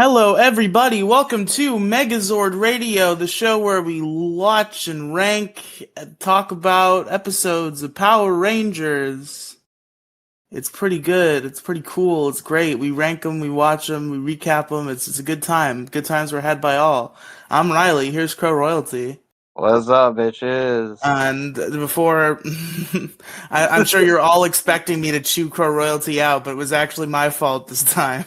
Hello, everybody. Welcome to Megazord Radio, the show where we watch and rank and talk about episodes of Power Rangers. It's pretty good. It's pretty cool. It's great. We rank them, we watch them, we recap them. It's a good time. Good times were had by all. I'm Riely. Here's Crow Royalty. What's up, bitches? And before, I'm sure you're all expecting me to chew Crow Royalty out, but it was actually my fault this time.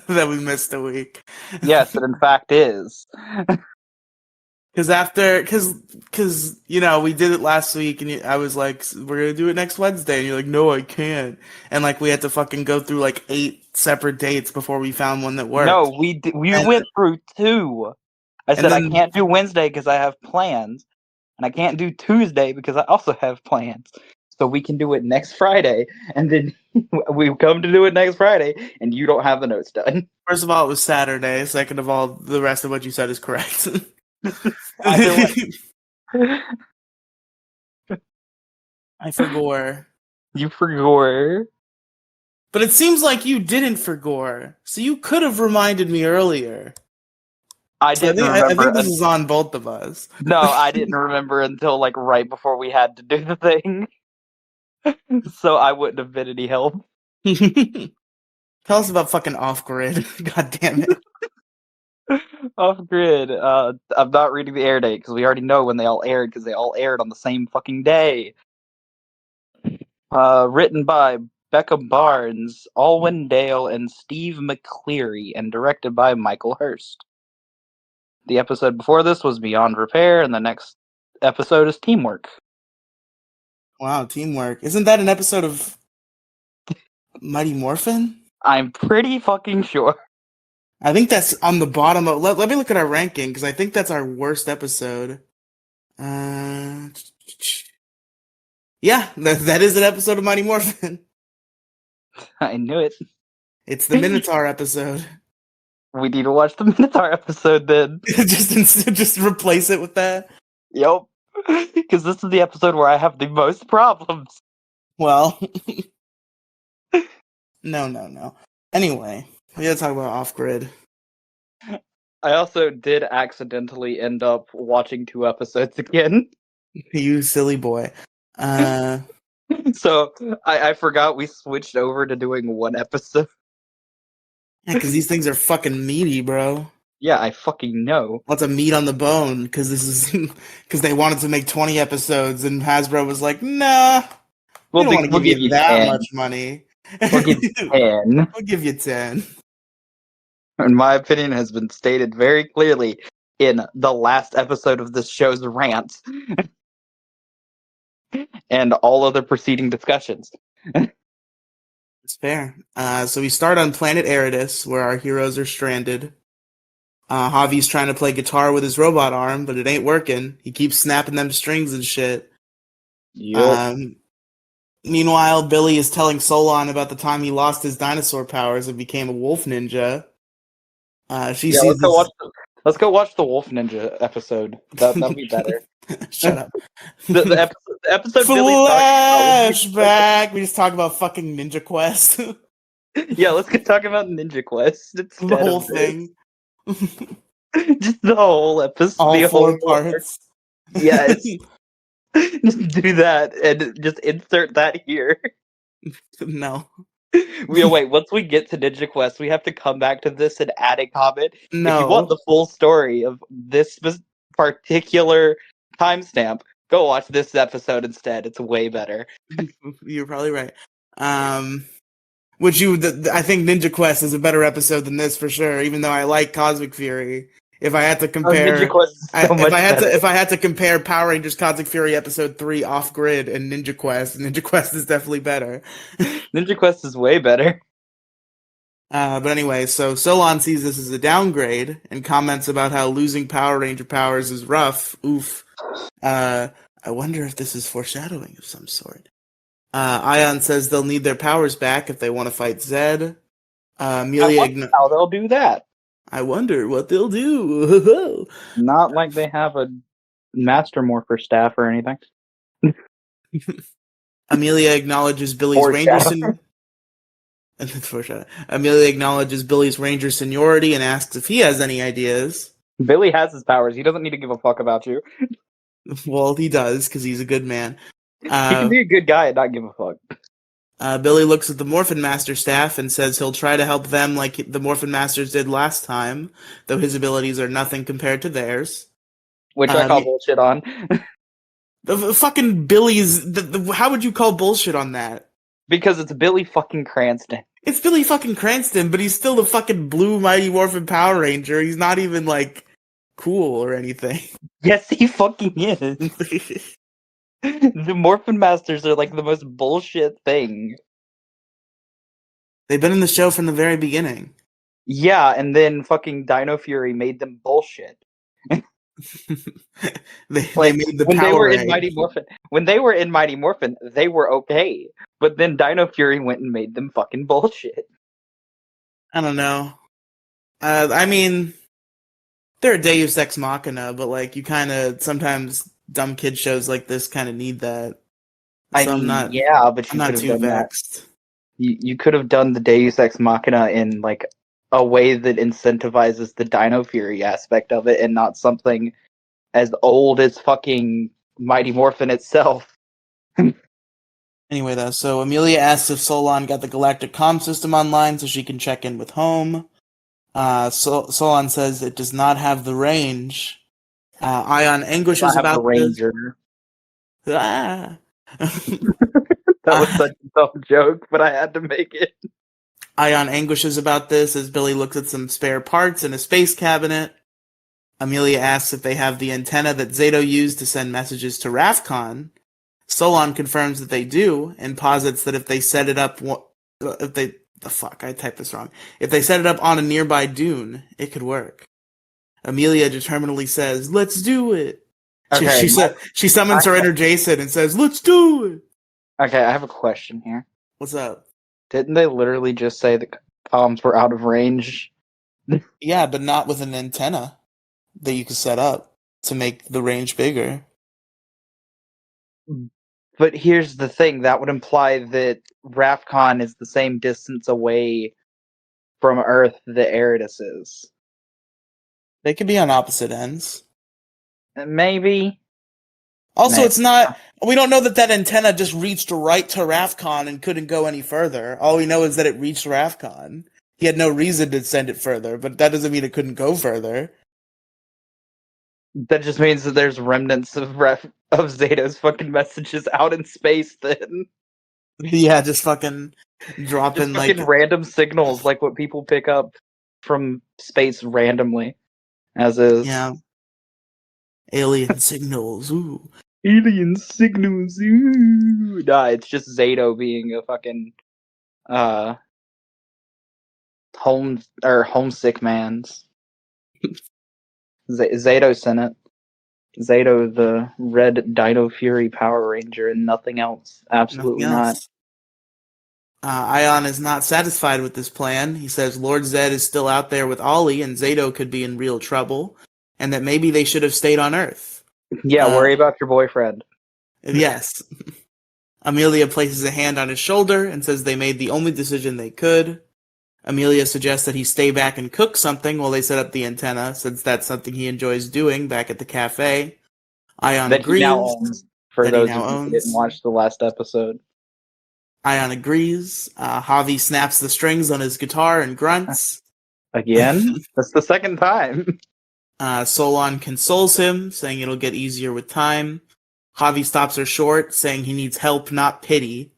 That we missed a week. Yes, it in fact is. Because we did it last week, and I was like, we're gonna do it next Wednesday, and you're like, no, I can't, and like we had to fucking go through like 8 separate dates before we found one that worked. No, we went through 2. I said I can't do Wednesday because I have plans, and I can't do Tuesday because I also have plans. So we can do it next Friday, and then we come to do it next Friday, and you don't have the notes done. First of all, it was Saturday. Second of all, the rest of what you said is correct. I forgore. You forgore. But it seems like you didn't forgore, so you could have reminded me earlier. I didn't remember. I think this is on both of us. No, I didn't remember until like right before we had to do the thing. So I wouldn't have been any help. Tell us about fucking Off-Grid. God damn it. Off-Grid. I'm not reading the air date because we already know when they all aired because they all aired on the same fucking day. Written by Becca Barnes, Alwyn Dale, and Steve McCleary, and directed by Michael Hurst. The episode before this was Beyond Repair, and the next episode is Teamwork. Wow, Teamwork. Isn't that an episode of Mighty Morphin? I'm pretty fucking sure. I think that's on the bottom of... Let me look at our ranking, because I think that's our worst episode. Yeah, that is an episode of Mighty Morphin. I knew it. It's the Minotaur episode. We need to watch the Minotaur episode then. just replace it with that? Yep. Because this is the episode where I have the most problems. Well... No. Anyway, we gotta talk about Off-Grid. I also did accidentally end up watching 2 episodes again. You silly boy. So, I forgot we switched over to doing 1 episode. Yeah, because these things are fucking meaty, bro. Yeah, I fucking know. Lots of meat on the bone, because because they wanted to make 20 episodes, and Hasbro was like, nah, we don't want to give you that 10. much money. We'll give you 10. We'll give you 10. And my opinion has been stated very clearly in the last episode of this show's rant. And all other preceding discussions. It's fair. So we start on planet Eridus, where our heroes are stranded. Javi's trying to play guitar with his robot arm, but it ain't working. He keeps snapping them strings and shit. Yep. Meanwhile, Billy is telling Solon about the time he lost his dinosaur powers and became a wolf ninja. Let's go watch the Wolf Ninja episode. That'll be better. Shut up. The episode Flashback. We just talk about fucking Ninja Quest. Yeah, let's get talking about Ninja Quest. It's the whole thing. Just the whole episode. All the 4 parts. Yes. Just do that and just insert that here. No. Wait, once we get to Ninja Quest, we have to come back to this and add a comment. No. If you want the full story of this particular timestamp, go watch this episode instead. It's way better. You're probably right. I think Ninja Quest is a better episode than this for sure, even though I like Cosmic Fury. If I had to compare, Ninja Quest is so much better. If I had to compare Power Rangers Cosmic Fury episode 3 Off-Grid and Ninja Quest is definitely better. Ninja Quest is way better. But anyway, so Solon sees this as a downgrade and comments about how losing Power Ranger powers is rough. Oof. I wonder if this is foreshadowing of some sort. Ion says they'll need their powers back if they want to fight Zed. Amelia how they'll do that. I wonder what they'll do. Not like they have a Master Morpher staff or anything. Amelia acknowledges Billy's Ranger syndrome. And then Foreshadowing. Amelia acknowledges Billy's ranger seniority and asks if he has any ideas. Billy has his powers. He doesn't need to give a fuck about you. Well, he does, because he's a good man. He can be a good guy and not give a fuck. Billy looks at the Morphin Master staff and says he'll try to help them like the Morphin Masters did last time, though his abilities are nothing compared to theirs. Which I call bullshit on. The fucking Billy's... how would you call bullshit on that? Because it's Billy fucking Cranston. It's Billy fucking Cranston, but he's still the fucking blue Mighty Morphin Power Ranger. He's not even, like, cool or anything. Yes, he fucking is. The Morphin Masters are, like, the most bullshit thing. They've been in the show from the very beginning. Yeah, and then fucking Dino Fury made them bullshit. They made the when Power they were Ray. in Mighty Morphin. When they were in Mighty Morphin, they were okay. But then Dino Fury went and made them fucking bullshit. I don't know. I mean, they're a Deus Ex Machina, but like you kind of sometimes dumb kid shows like this kind of need that. So I'm not too vexed. You could have done the Deus Ex Machina in like a way that incentivizes the Dino Fury aspect of it, and not something as old as fucking Mighty Morphin itself. Anyway, though, so Amelia asks if Solon got the galactic comm system online so she can check in with home. Solon says it does not have the range. Ion anguishes about the Ranger. This. Ah. That was such a dumb joke, but I had to make it. Ion anguishes about this as Billy looks at some spare parts in a space cabinet. Amelia asks if they have the antenna that Zato used to send messages to Rafcon. Solon confirms that they do, and posits that if they set it up, if they set it up on a nearby dune, it could work. Amelia determinedly says, "Let's do it." Okay, she summons her inner Jason and says, "Let's do it." Okay, I have a question here. What's up? Didn't they literally just say the comms were out of range? Yeah, but not with an antenna that you could set up to make the range bigger. But here's the thing, that would imply that Rafcon is the same distance away from Earth that Eridus is. They could be on opposite ends. Maybe. Also, it's not... We don't know that antenna just reached right to Rafcon and couldn't go any further. All we know is that it reached Rafcon. He had no reason to send it further, but that doesn't mean it couldn't go further. That just means that there's remnants of Zato's fucking messages out in space then. Yeah, just fucking dropping just fucking random signals, like what people pick up from space randomly, as is. Yeah. Alien signals, ooh. Alien signals, ooh. Nah, it's just Zato being a fucking homesick man's. Zato sent it. Zato, the red Dino Fury Power Ranger, and nothing else. Absolutely not. Ion is not satisfied with this plan. He says Lord Zed is still out there with Ollie, and Zato could be in real trouble, and that maybe they should have stayed on Earth. Yeah, worry about your boyfriend. Yes. Amelia places a hand on his shoulder and says they made the only decision they could. Amelia suggests that he stay back and cook something while they set up the antenna, since that's something he enjoys doing back at the cafe. Ion agrees. He now owns, for those of you who didn't watch the last episode. Ion agrees. Javi snaps the strings on his guitar and grunts. Again? That's the second time. Solon consoles him, saying it'll get easier with time. Javi stops her short, saying he needs help, not pity.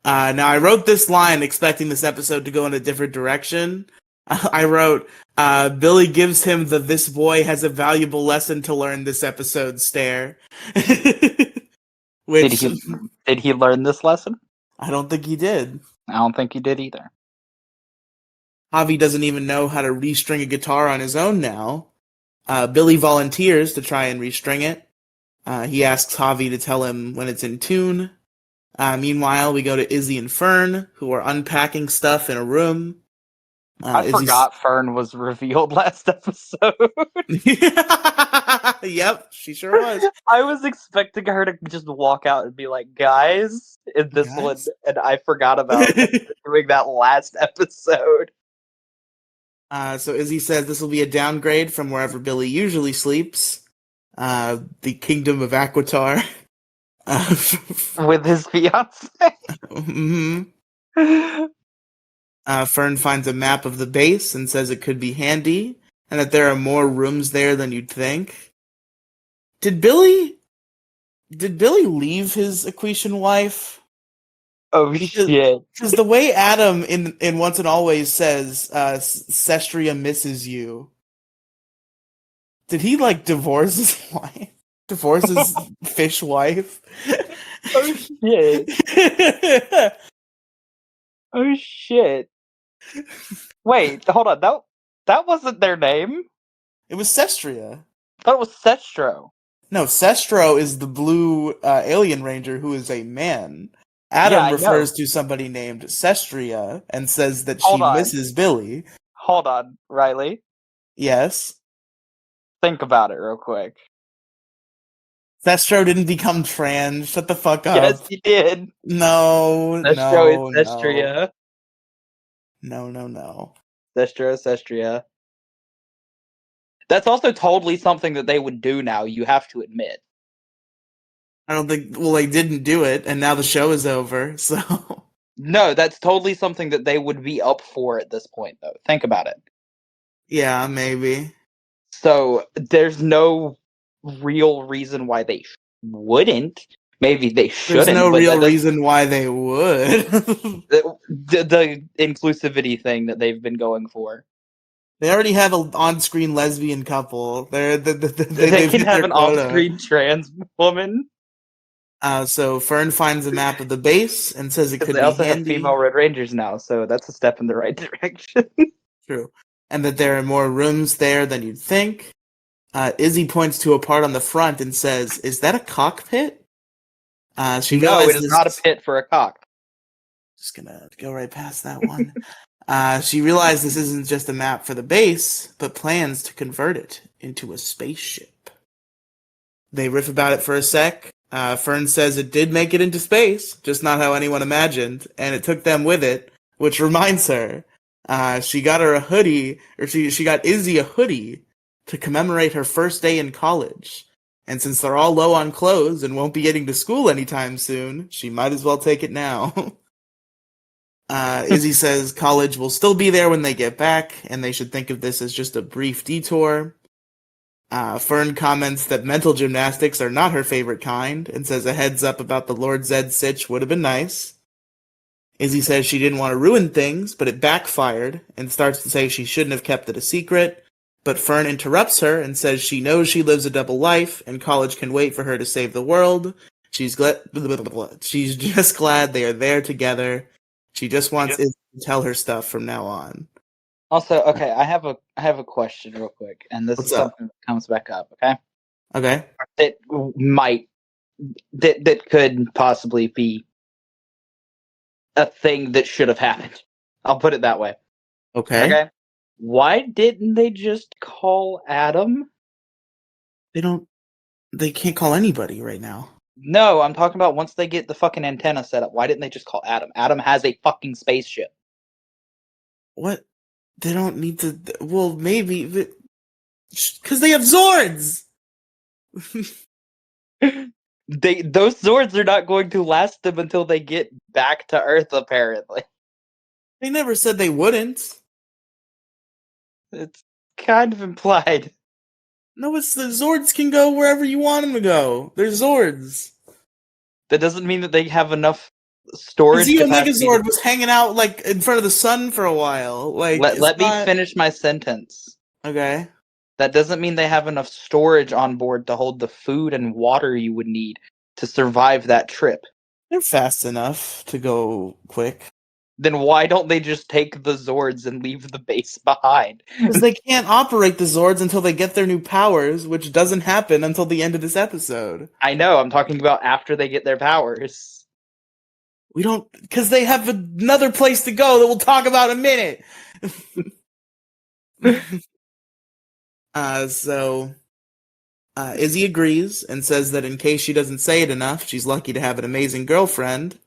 Now, I wrote this line expecting this episode to go in a different direction. I wrote, Billy gives him the "this boy has a valuable lesson to learn this episode" stare. Which, did he learn this lesson? I don't think he did. I don't think he did either. Javi doesn't even know how to restring a guitar on his own now. Billy volunteers to try and restring it. He asks Javi to tell him when it's in tune. Meanwhile, we go to Izzy and Fern, who are unpacking stuff in a room. I forgot Fern was revealed last episode. Yep, she sure was. I was expecting her to just walk out and be like, guys, in this one, and I forgot about doing that last episode. So Izzy says this will be a downgrade from wherever Billy usually sleeps, the Kingdom of Aquitar. With his fiance. Mm-hmm. Fern finds a map of the base and says it could be handy, and that there are more rooms there than you'd think. Did Billy leave his Equation wife? Oh, shit. Because the way Adam in Once and Always says, Sestria misses you. Did he, like, divorce his wife? Divorce his fish wife? Oh, shit. Oh, shit. Wait, hold on. That wasn't their name? It was Sestria. I thought it was Sestro. No, Sestro is the blue alien ranger who is a man. Adam refers to somebody named Sestria and says that she misses Billy. Hold on, Riely. Yes? Think about it real quick. Sestro didn't become trans. Shut the fuck up. Yes, he did. No, Sestro is Sestria. No. Sestria. That's also totally something that they would do now, you have to admit. I don't think... Well, they didn't do it, and now the show is over, so... No, that's totally something that they would be up for at this point, though. Think about it. Yeah, maybe. So, there's no real reason why they wouldn't. Maybe they shouldn't. There's no real reason why they would. the inclusivity thing that they've been going for. They already have an on-screen lesbian couple. They can have an on-screen trans woman. So Fern finds a map of the base and says it could be handy. They also have female Red Rangers now, so that's a step in the right direction. True. And that there are more rooms there than you'd think. Izzy points to a part on the front and says, "Is that a cockpit?" No, it is not a pit for a cock. Just gonna go right past that one. She realized this isn't just a map for the base, but plans to convert it into a spaceship. They riff about it for a sec. Fern says it did make it into space, just not how anyone imagined, and it took them with it, which reminds her, she got her a hoodie, or she got Izzy a hoodie to commemorate her first day in college. And since they're all low on clothes and won't be getting to school anytime soon, she might as well take it now. Izzy says college will still be there when they get back, and they should think of this as just a brief detour. Fern comments that mental gymnastics are not her favorite kind, and says a heads up about the Lord Zed sitch would have been nice. Izzy says she didn't want to ruin things, but it backfired, and starts to say she shouldn't have kept it a secret. But Fern interrupts her and says she knows she lives a double life, and college can wait for her to save the world. She's just glad they are there together. She just wants Izzy to tell her stuff from now on. Also, okay, I have a question real quick, and this is something that comes back up, okay? Okay. That could possibly be a thing that should have happened. I'll put it that way. Okay. Why didn't they just call Adam? They can't call anybody right now. No, I'm talking about once they get the fucking antenna set up. Why didn't they just call Adam? Adam has a fucking spaceship. What? They don't need to... Well, maybe... Because they have Zords! Those Zords are not going to last them until they get back to Earth, apparently. They never said they wouldn't. It's kind of implied. No, it's the Zords can go wherever you want them to go. They're Zords. That doesn't mean that they have enough storage capacity. Megazord was hanging out like in front of the sun for a while. Like, let me finish my sentence. Okay. That doesn't mean they have enough storage on board to hold the food and water you would need to survive that trip. They're fast enough to go quick. Then why don't they just take the Zords and leave the base behind? Because they can't operate the Zords until they get their new powers, which doesn't happen until the end of this episode. I know, I'm talking about after they get their powers. We don't... Because they have another place to go that we'll talk about in a minute. Izzy agrees and says that in case she doesn't say it enough, she's lucky to have an amazing girlfriend.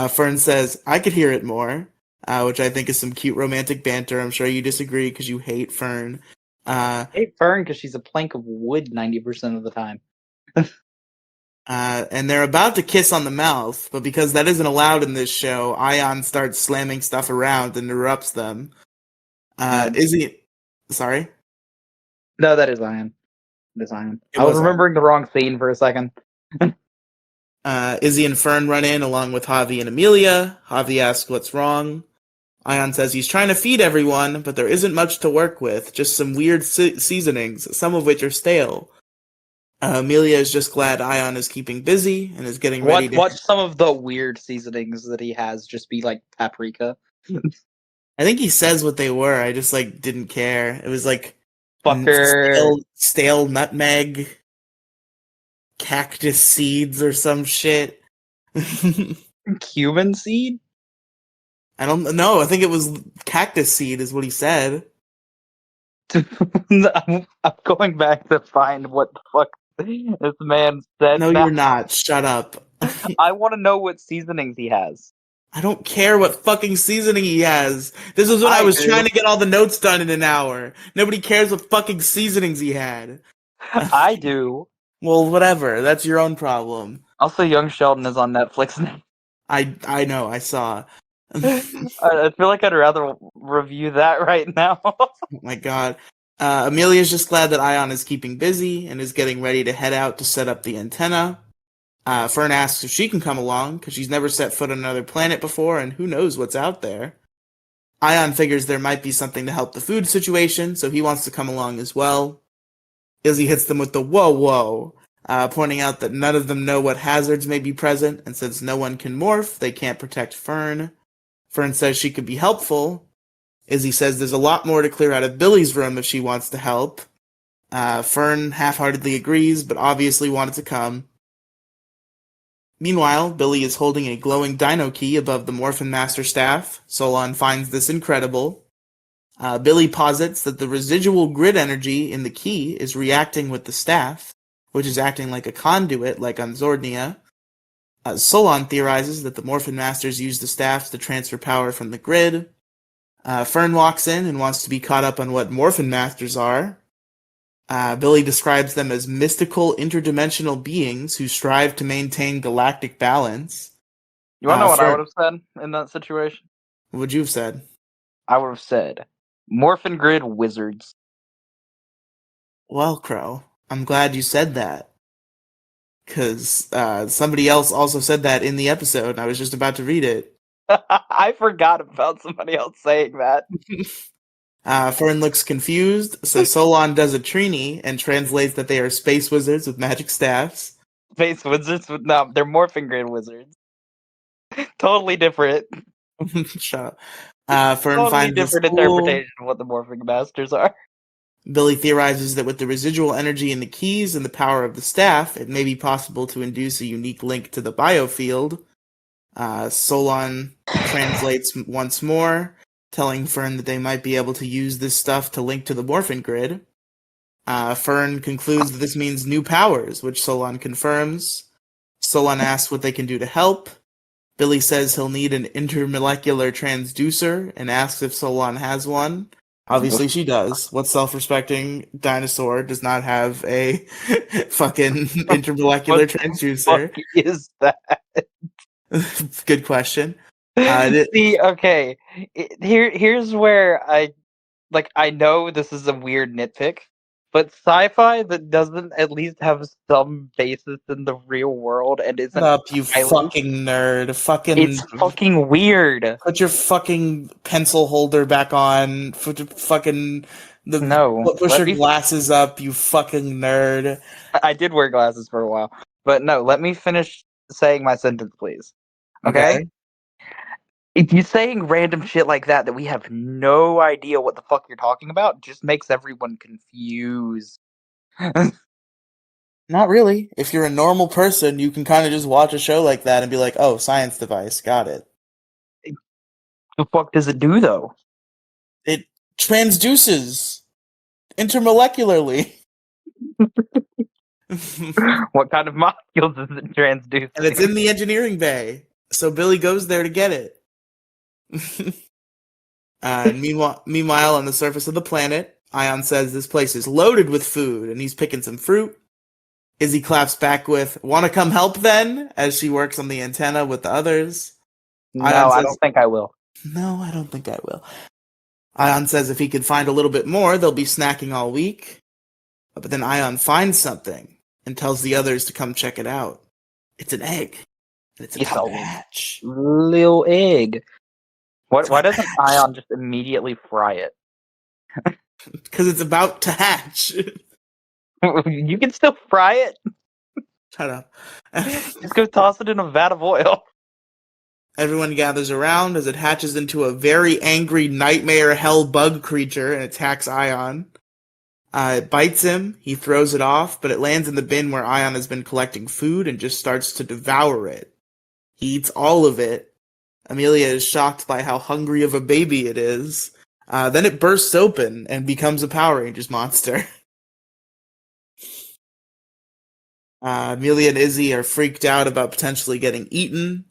Fern says, I could hear it more, which I think is some cute romantic banter. I'm sure you disagree because you hate Fern. I hate Fern because she's a plank of wood 90% of the time. And they're about to kiss on the mouth, but because that isn't allowed in this show, Ion starts slamming stuff around and interrupts them. Izzy, sorry? No, that is Ion. It is Ion. It I was was remembering the wrong scene for a second. Izzy and Fern run in along with Javi and Amelia. Javi asks what's wrong. Ion says he's trying to feed everyone, but there isn't much to work with, just some weird seasonings, some of which are stale. Amelia is just glad Ion is keeping busy and is getting ready to... Watch some of the weird seasonings that he has just be like paprika. I think he says what they were, I just didn't care. It was Fucker. stale nutmeg, cactus seeds or some shit. Cumin seed? I don't know. I think it was cactus seed is what he said. I'm going back to find what the fuck this man said. No, you're not. Shut up. I want to know what seasonings he has. I don't care what fucking seasoning he has. This is when I was trying to get all the notes done in an hour. Nobody cares what fucking seasonings he had. I do. Well, whatever. That's your own problem. Also, Young Sheldon is on Netflix now. I know. I saw. I feel like I'd rather review that right now. Oh my god. Amelia's just glad that Ion is keeping busy and is getting ready to head out to set up the antenna. Fern asks if she can come along, because she's never set foot on another planet before, and who knows what's out there. Ion figures there might be something to help the food situation, so he wants to come along as well. Izzy hits them with the whoa whoa, pointing out that none of them know what hazards may be present, and since no one can morph, they can't protect Fern. Fern says she could be helpful. Izzy says there's a lot more to clear out of Billy's room if she wants to help. Fern half-heartedly agrees, but obviously wanted to come. Meanwhile, Billy is holding a glowing dino key above the Morphin Master staff. Solon finds this incredible. Billy posits that the residual grid energy in the key is reacting with the staff, which is acting like a conduit like on Zordnia. Solon theorizes that the Morphin Masters use the staff to transfer power from the grid. Fern walks in and wants to be caught up on what Morphin Masters are. Billy describes them as mystical interdimensional beings who strive to maintain galactic balance. You want to know what I would have said in that situation? What would you have said? I would have said, Morphin Grid Wizards. Well, Crow, I'm glad you said that. Because somebody else also said that in the episode, and I was just about to read it. I forgot about somebody else saying that. Fern looks confused, so Solon does a Trini and translates that they are space wizards with magic staffs. Space wizards? No, they're Morphin Grid Wizards. Totally different. Shut up. Fern totally finds different interpretation of what the Morphing Masters are. Billy theorizes that with the residual energy in the keys and the power of the staff, it may be possible to induce a unique link to the biofield. Solon translates once more, telling Fern that they might be able to use this stuff to link to the Morphin Grid. Fern concludes that this means new powers, which Solon confirms. Solon asks what they can do to help. Billy says he'll need an intermolecular transducer and asks if Solon has one. Obviously she does. What self-respecting dinosaur does not have a fucking intermolecular transducer? What is that? Good question. See, okay. Here's where I know this is a weird nitpick, but sci-fi that doesn't at least have some basis in the real world and isn't Shut up, you fucking nerd. It's fucking weird. Put your fucking pencil holder back on. Put your fucking push your glasses up, you fucking nerd. I did wear glasses for a while, but no. Let me finish saying my sentence, please. Okay. If you're saying random shit like that we have no idea what the fuck you're talking about, just makes everyone confused. Not really. If you're a normal person, you can kind of just watch a show like that and be like, oh, science device, got it. The fuck does it do, though? It transduces intermolecularly. What kind of molecules is it transducing? And it's in the engineering bay. So Billy goes there to get it. Meanwhile, on the surface of the planet, Ion says this place is loaded with food, and he's picking some fruit. Izzy claps back with, "Want to come help then?" as she works on the antenna with the others. No, I don't think I will. No, I don't think I will. Ion says if he could find a little bit more, they'll be snacking all week. But then Ion finds something and tells the others to come check it out. It's an egg. And it's about to hatch. Little egg. Why doesn't Ion just immediately fry it? Because it's about to hatch. You can still fry it. Shut up. Just go toss it in a vat of oil. Everyone gathers around as it hatches into a very angry nightmare hell bug creature and attacks Ion. It bites him, he throws it off, but it lands in the bin where Ion has been collecting food and just starts to devour it. He eats all of it. Amelia is shocked by how hungry of a baby it is. Then it bursts open and becomes a Power Rangers monster. Amelia and Izzy are freaked out about potentially getting eaten.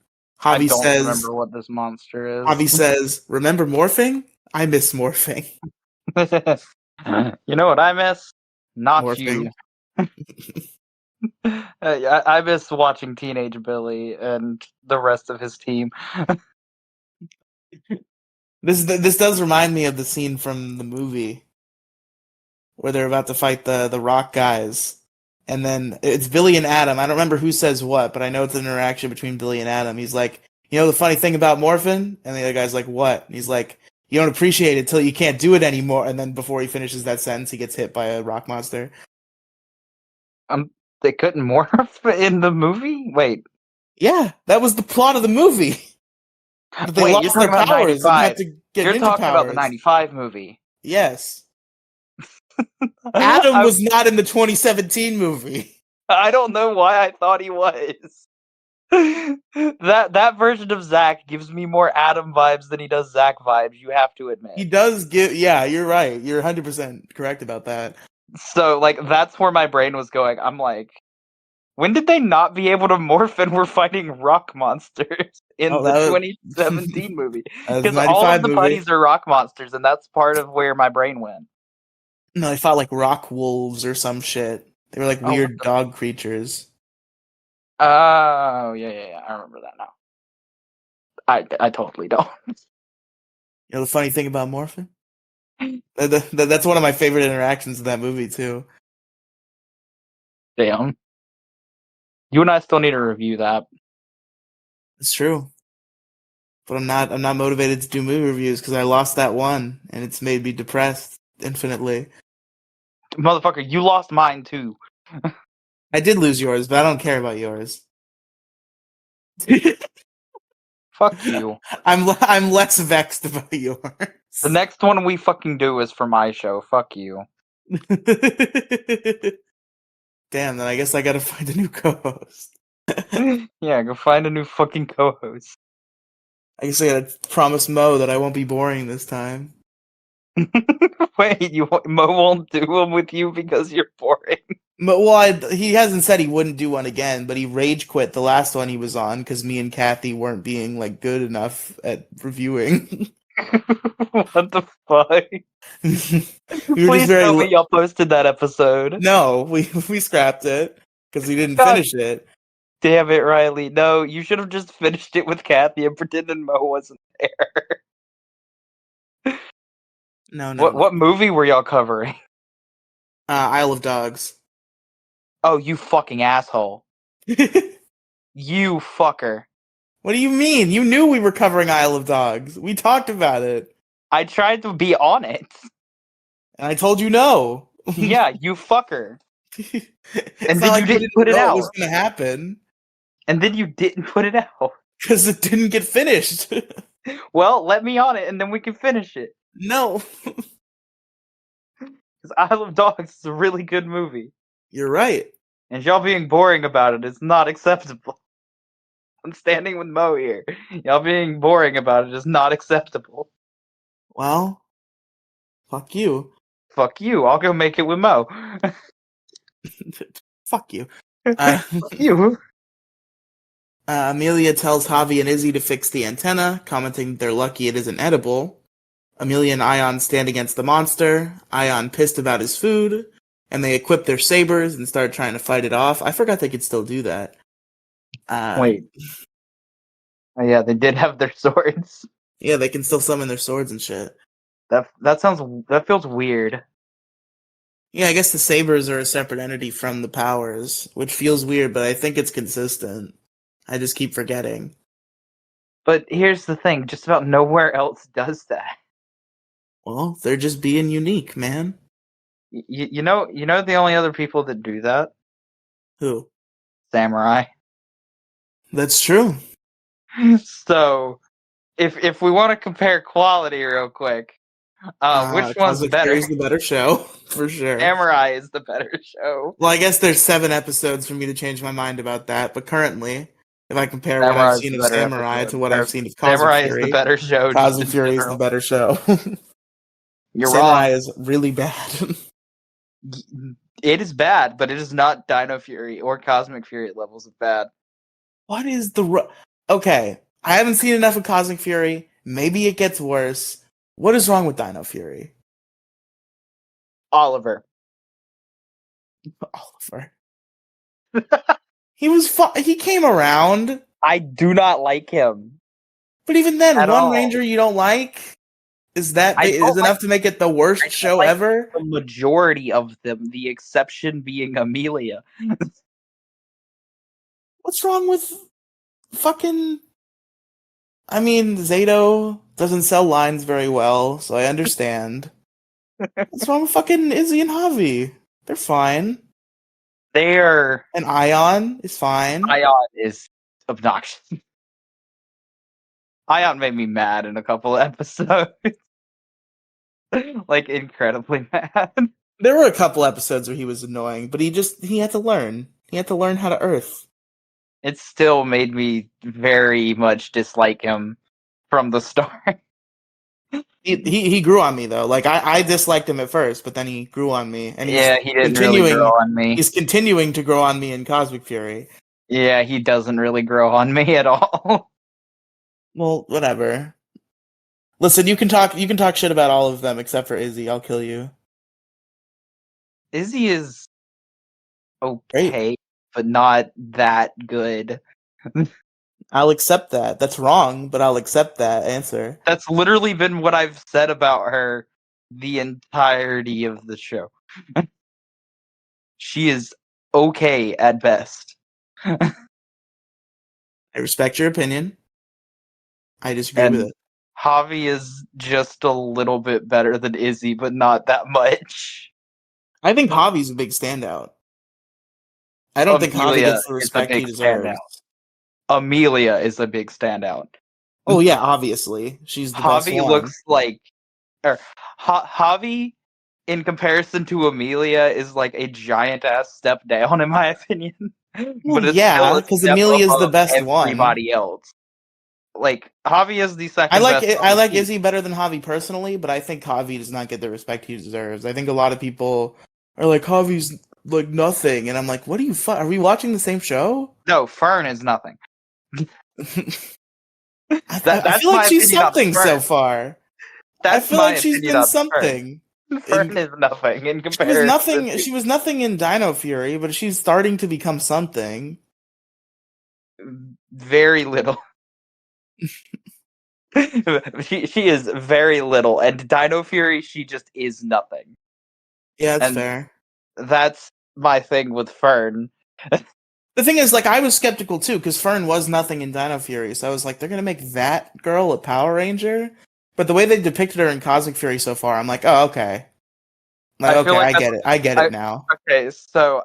I don't remember what this monster is. Javi says, "Remember morphing? I miss morphing." You know what I miss? Not Morphing. you. I miss watching Teenage Billy and the rest of his team. This does remind me of the scene from the movie where they're about to fight the rock guys. And then it's Billy and Adam. I don't remember who says what, but I know it's an interaction between Billy and Adam. He's like, "You know the funny thing about morphing?" And the other guy's like, "What?" And he's like, "You don't appreciate it till you can't do it anymore." And then before he finishes that sentence, he gets hit by a rock monster. They couldn't morph in the movie? Wait. Yeah, that was the plot of the movie. But they lost their powers and had to get You're ninja talking powers. about the 95 movie. Yes. Adam was not in the 2017 movie. I don't know why I thought he was. That version of Zack gives me more Adam vibes than he does Zack vibes, you have to admit. He does give, yeah, you're right. You're 100% correct about that. So, like, that's where my brain was going. I'm like, when did they not be able to morph and were fighting rock monsters in the 2017 movie? Because all of the buddies are rock monsters, and that's part of where my brain went. No, they fought like rock wolves or some shit. They were like weird dog creatures. Oh, yeah. I remember that now. I totally don't. You know the funny thing about morphing? That's one of my favorite interactions in that movie too. Damn. You and I still need to review that. It's true. But I'm not motivated to do movie reviews because I lost that one and it's made me depressed infinitely. Motherfucker, you lost mine too. I did lose yours, but I don't care about yours. Fuck you. I'm less vexed about yours. The next one we fucking do is for my show. Fuck you. Damn, then I guess I gotta find a new co-host. Yeah, go find a new fucking co-host. I guess I gotta promise Mo that I won't be boring this time. Wait, Mo won't do them with you because you're boring? Well, he hasn't said he wouldn't do one again, but he rage quit the last one he was on because me and Kathy weren't being like good enough at reviewing. What the fuck? Please tell me y'all posted that episode. No, we scrapped it because we didn't finish it. Damn it, Riely. No, you should have just finished it with Kathy and pretended Mo wasn't there. No. What movie were y'all covering? Isle of Dogs. Oh, you fucking asshole. You fucker. What do you mean? You knew we were covering Isle of Dogs. We talked about it. I tried to be on it. And I told you no. Yeah, you fucker. And then you didn't put it out. It was going to happen. And then you didn't put it out. Because it didn't get finished. Well, let me on it and then we can finish it. No. Because Isle of Dogs is a really good movie. You're right. And y'all being boring about it is not acceptable. I'm standing with Mo here. Y'all being boring about it is not acceptable. Well, Fuck you. Fuck you. I'll go make it with Mo. Fuck you. Uh, Fuck you. Amelia tells Javi and Izzy to fix the antenna, commenting they're lucky it isn't edible. Amelia and Ion stand against the monster. Ion pissed about his food, and they equip their sabers and start trying to fight it off. I forgot they could still do that. Wait. Oh, yeah, they did have their swords. Yeah, they can still summon their swords and shit. That feels weird. Yeah, I guess the sabers are a separate entity from the powers, which feels weird, but I think it's consistent. I just keep forgetting. But here's the thing, just about nowhere else does that. Well, they're just being unique, man. You know the only other people that do that? Who? Samurai. That's true. So, if we want to compare quality real quick, which one's Cosmic better? Fury's the better show, for sure. Samurai is the better show. Well, I guess there's 7 episodes for me to change my mind about that, but currently, if I compare Samurai what I've is seen the of better Samurai episode. to what I've seen of Cosmic Samurai Fury, is the better show. Cosmic Fury is the better show. You're Samurai wrong. is really bad. It is bad, but it is not Dino Fury or Cosmic Fury levels of bad. What is the... Okay, I haven't seen enough of Cosmic Fury. Maybe it gets worse. What is wrong with Dino Fury? Oliver. Oliver. He came around. I do not like him. But even then, At one all. Ranger you don't like? Is enough enough to make it the worst show ever? The majority of them, the exception being Amelia. What's wrong with fucking... I mean, Zato doesn't sell lines very well, so I understand. What's wrong with fucking Izzy and Javi? They're fine. They're... And Ion is fine. Ion is obnoxious. Ion made me mad in a couple of episodes. Like, incredibly mad. There were a couple episodes where he was annoying, but he had to learn. He had to learn how to Earth. It still made me very much dislike him from the start. He grew on me though. Like I disliked him at first, but then he grew on me, and he didn't really grow on me. He's continuing to grow on me in Cosmic Fury. Yeah, he doesn't really grow on me at all. Well, whatever. Listen, you can talk shit about all of them except for Izzy. I'll kill you. Izzy is okay, Great. but not that good. I'll accept that. That's wrong, but I'll accept that answer. That's literally been what I've said about her the entirety of the show. She is okay at best. I respect your opinion. I disagree with it. Javi is just a little bit better than Izzy, but not that much. I think Javi's a big standout. I don't think Javi gets the respect he deserves. Amelia is a big standout. Oh yeah, obviously. She's the best one. Javi looks like... Javi, in comparison to Amelia, is like a giant-ass step down, in my opinion. Well, but it's yeah, because Amelia's the best one. Everybody else. Like, Javi is the second best. I like Izzy better than Javi personally, but I think Javi does not get the respect he deserves. I think a lot of people are like, Javi's like nothing, and I'm like, what are you are we watching the same show? No, Fern is nothing. I feel like she's something so far. I feel like she's been something. Fern is nothing in comparison. She was nothing in Dino Fury, but she's starting to become something. Very little. she is very little, and Dino Fury, she just is nothing. Yeah, that's fair. That's my thing with Fern. The thing is, like, I was skeptical too, because Fern was nothing in Dino Fury, so I was like, they're gonna make that girl a Power Ranger? But the way they depicted her in Cosmic Fury so far, I'm like, oh, okay. Like, okay, I get it. I get it now. Okay, so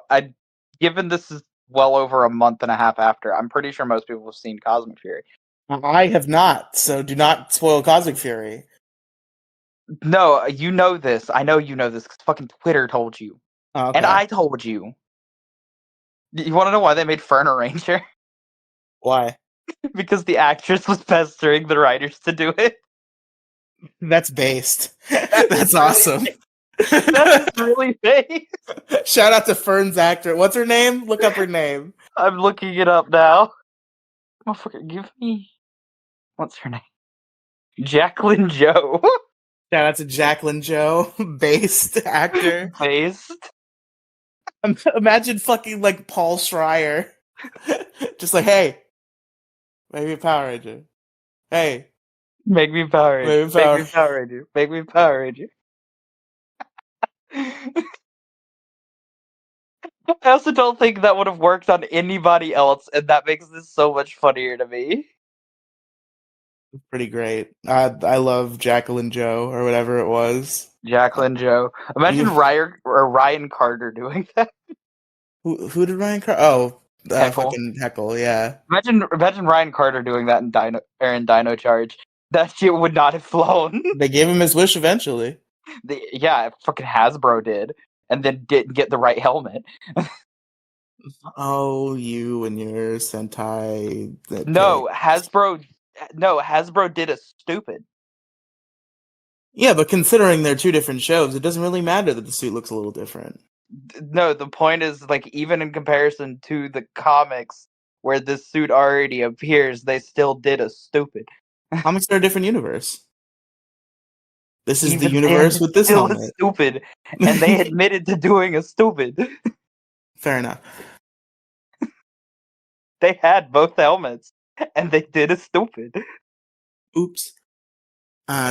given this is well over a month and a half after, I'm pretty sure most people have seen Cosmic Fury. I have not, so do not spoil Cosmic Fury. No, you know this. I know you know this, because fucking Twitter told you. Oh, okay. And I told you. You want to know why they made Fern a Ranger? Why? Because the actress was pestering the writers to do it. That's based. That's awesome. That is really based. Shout out to Fern's actor. What's her name? Look up her name. I'm looking it up now. Motherfucker, give me. What's her name? Jacqueline Joe. Shout out to Jacqueline Joe, based actor. Based. Imagine fucking like Paul Schreier. Just like, hey, make me a Power Ranger. Hey. Make me Power Ranger. Make me Power- Make me Power Ranger. Make me Power Ranger. I also don't think that would have worked on anybody else, and that makes this so much funnier to me. Pretty great. I love Jacqueline Joe or whatever it was. Jacqueline Joe. Imagine Ryan Carter doing that. Who did Ryan Carter? Oh, Heckle. fucking Heckle, yeah. Imagine Ryan Carter doing that in Dino Charge. That shit would not have flown. They gave him his wish eventually. Yeah, fucking Hasbro did, and then didn't get the right helmet. Oh, you and your Sentai. No, Hasbro did a stupid. Yeah, but considering they're two different shows, it doesn't really matter that the suit looks a little different. No, the point is, like, even in comparison to the comics where this suit already appears, they still did a stupid. Comics are a different universe. This is Even the universe with this still helmet. Stupid, and they admitted to doing a stupid. Fair enough. They had both helmets, and they did a stupid. Oops.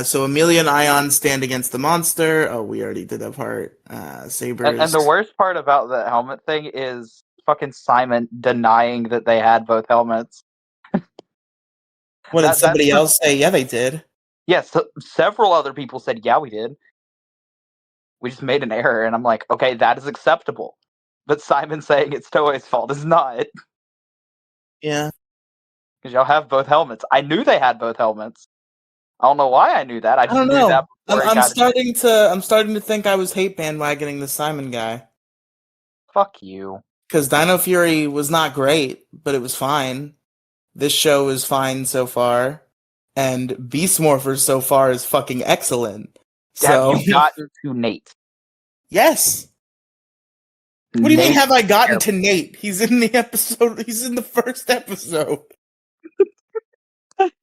So Amelia and Ion stand against the monster. Oh, we already did that part. Sabers. And the worst part about the helmet thing is fucking Simon denying that they had both helmets. What did somebody else say? Yeah, they did. Yes, several other people said, yeah, we did. We just made an error, and I'm like, okay, that is acceptable. But Simon saying it's Toei's fault is not. Yeah. Because y'all have both helmets. I knew they had both helmets. I don't know why I knew that. I just knew that before I'm starting to think I was hate bandwagoning the Simon guy. Fuck you. Because Dino Fury was not great, but it was fine. This show is fine so far. And Beast Morphers so far is fucking excellent. So Have you gotten to Nate? Yes. What do you mean have I gotten to Nate? He's in the episode. He's in the first episode.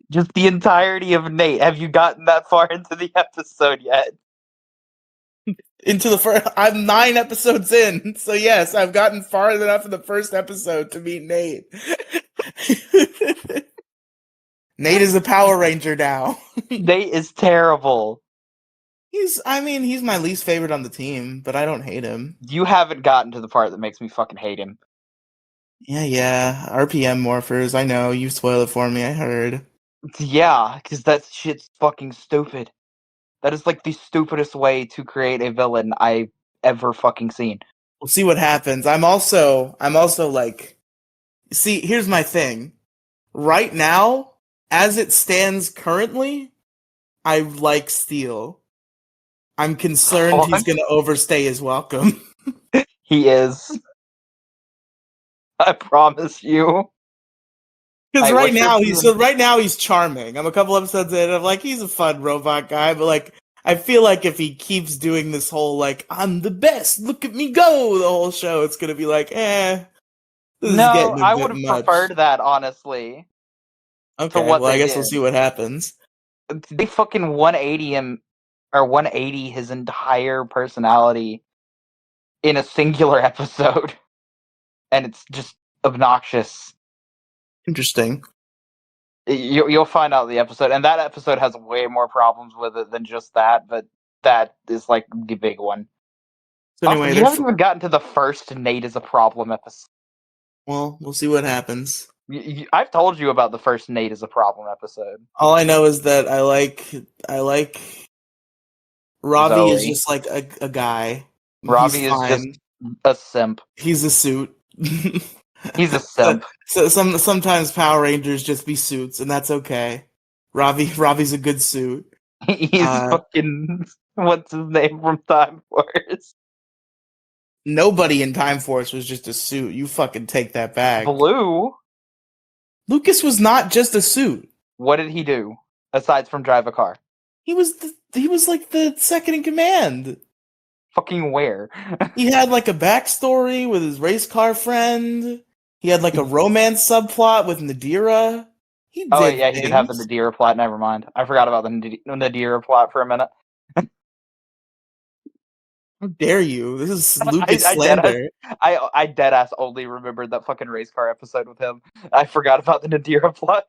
Just the entirety of Nate. Have you gotten that far into the episode yet? Into the first, I'm 9 episodes in, so yes, I've gotten far enough in the first episode to meet Nate. Nate is a Power Ranger now. Nate is terrible. He's my least favorite on the team, but I don't hate him. You haven't gotten to the part that makes me fucking hate him. Yeah, RPM morphers, I know, you spoiled it for me, I heard. Yeah, because that shit's fucking stupid. That is like the stupidest way to create a villain I've ever fucking seen. We'll see what happens. I'm also like, see, here's my thing. Right now, as it stands currently, I like Steel. I'm concerned he's going to overstay his welcome. He is. I promise you. Because right now he's charming. I'm a couple episodes in, I'm like, he's a fun robot guy, but like, I feel like if he keeps doing this whole like, I'm the best, look at me go, the whole show, it's gonna be like, no, I would have preferred that, honestly. Okay, well, I guess we'll see what happens. They fucking 180 him, or 180 his entire personality in a singular episode. And it's just obnoxious. Interesting. You'll find out the episode, and that episode has way more problems with it than just that, but that is like the big one. So anyway, you haven't even gotten to the first Nate is a problem episode. Well, we'll see what happens. I've told you about the first Nate is a problem episode. All I know is that I like Ravi Zoe. Is just like a guy. Ravi is just a simp. He's a suit. He's a simp. So sometimes Power Rangers just be suits, and that's okay. Ravi's a good suit. He's fucking what's his name from Time Force? Nobody in Time Force was just a suit. You fucking take that back. Blue. Lucas was not just a suit. What did he do aside from drive a car? He was like the second in command. Fucking where? He had like a backstory with his race car friend. He had like a romance subplot with Nadira. He Oh did yeah, he did have the things. Nadira plot. Never mind. I forgot about the Nadira plot for a minute. How dare you? This is I, Lucas I dead ass, slander. I dead ass only remembered that fucking race car episode with him. I forgot about the Nadira plot.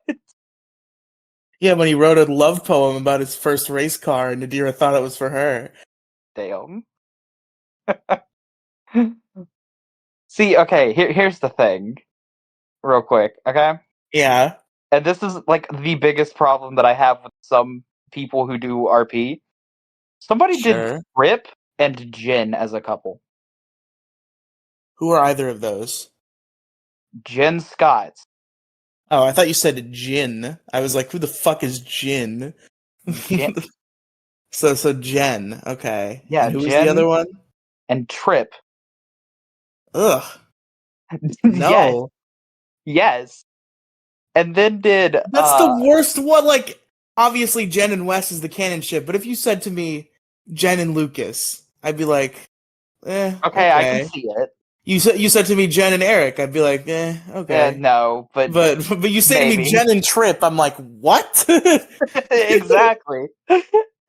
Yeah, when he wrote a love poem about his first race car, and Nadira thought it was for her. Damn. See, okay, here's the thing, real quick, okay? Yeah, And this is like the biggest problem that I have with some people who do RP. Somebody did sure. Rip and Jin as a couple. Who are either of those? Jen Scott. Oh, I thought you said Jin. I was like, who the fuck is Jin? Jen, So Jen, okay. yeah, And who was the other Jen one? and Trip. Ugh, Yes, no. yes. And then did That's the worst one. Like, obviously, Jen and Wes is the canon ship, but if you said to me Jen and Lucas, I'd be like, okay, I can okay. see it. You said to me Jen and Eric, I'd be like, okay. No, but But you say to me maybe. Jen and Trip, I'm like, what? Exactly.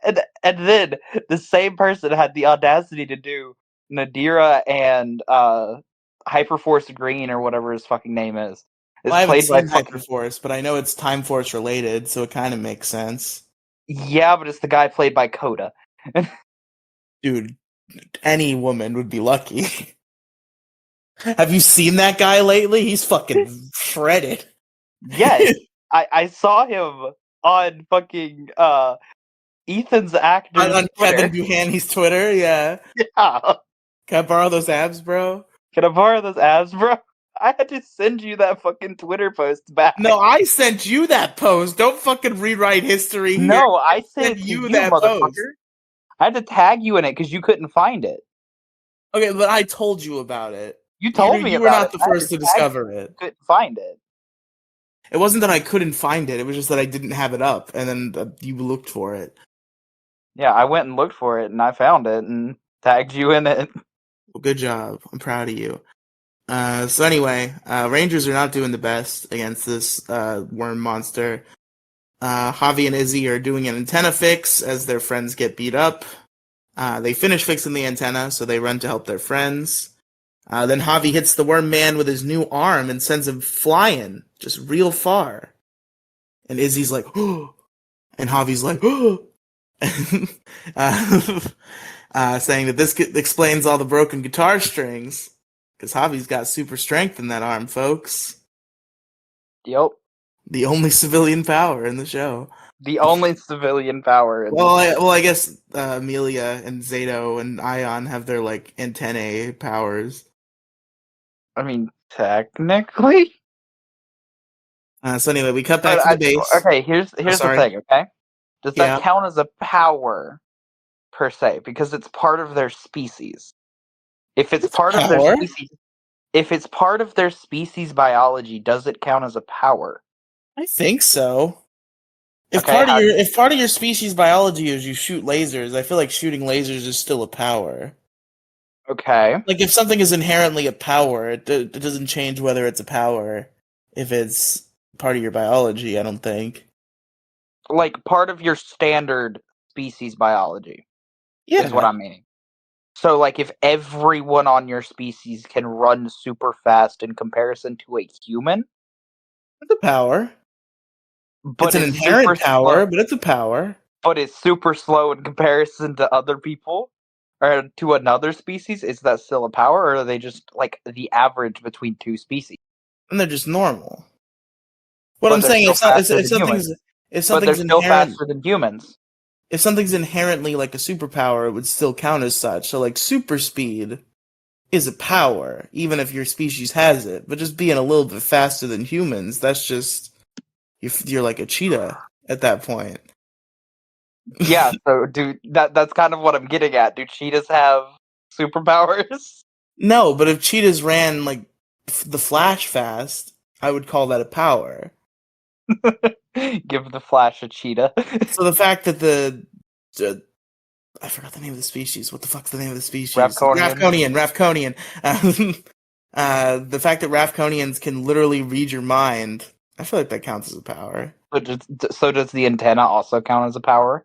And then the same person had the audacity to do Nadira and Hyperforce Green or whatever his fucking name is. Well, Is I haven't played by seen fucking Hyperforce, but I know it's Time Force related, so it kind of makes sense. yeah, but it's the guy played by Coda. Dude, any woman would be lucky. Have you seen that guy lately? He's fucking shredded. Yes, I saw him on fucking Ethan's actor's On Kevin Twitter. Duhaney's Twitter, yeah. Yeah. Can I borrow those abs, bro? Can I borrow those abs, bro? I had to send you that fucking Twitter post back. No, I sent you that post. Don't fucking rewrite history here. No, I I sent sent it to you you, that post. motherfucker. I had to tag you in it because you couldn't find it. Okay, but I told you about it. You You told me you were about it. not the I had to first to tag you. discover it. You couldn't find it. It wasn't that I couldn't find it. It was just that I didn't have it up, and then you looked for it. Yeah, I went and looked for it and I found it and tagged you in it. Well, good job. I'm proud of you. So anyway, Rangers are not doing the best against this worm monster. Javi and Izzy are doing an antenna fix as their friends get beat up. They finish fixing the antenna, so they run to help their friends. Then Javi hits the worm man with his new arm and sends him flying, just real far. And Izzy's like, oh, and Javi's like, oh, saying that this explains all the broken guitar strings. Because Javi's got super strength in that arm, folks. Yep. The only civilian power in the show. The only civilian power in I guess Amelia and Zato and Ion have their like antennae powers. I mean, technically. So anyway, we cut back But to the base. okay, here's the Sorry. thing, okay? Does that Yeah. count as a power per se? Because it's part of their species. If it's It's part of their power. species if it's part of their species biology, does it count as a power? I think so. If Okay, part of your species biology is you shoot lasers, I feel like shooting lasers is still a power. okay. Like if something is inherently a power, it doesn't change whether it's a power if it's part of your biology, I don't think. Like part of your standard species biology is what Yeah, I'm meaning. So like if everyone on your species can run super fast in comparison to a human, it's a power. It's but an is super inherent slow power, but it's a power. but is super slow in comparison to other people or to another species, is that still a power or are they just like the average between two species? And they're just normal. What But I'm they're saying still is, faster than humans. if But they're something's still inherent faster than humans. if something's inherently like a superpower, it would still count as such. So like super speed is a power, even if your species has it. But just being a little bit faster than humans, that's just you're like a cheetah at that point. Yeah, so that's kind of what I'm getting at. Do cheetahs have superpowers? No, but if cheetahs ran like the Flash fast, I would call that a power. Give the Flash a cheetah. So the fact that I forgot the name of the species. What the fuck's the name of the species? Ravkonian. Ravkonian. The fact that Ravkonians can literally read your mind, I feel like that counts as a power. So does the antenna also count as a power?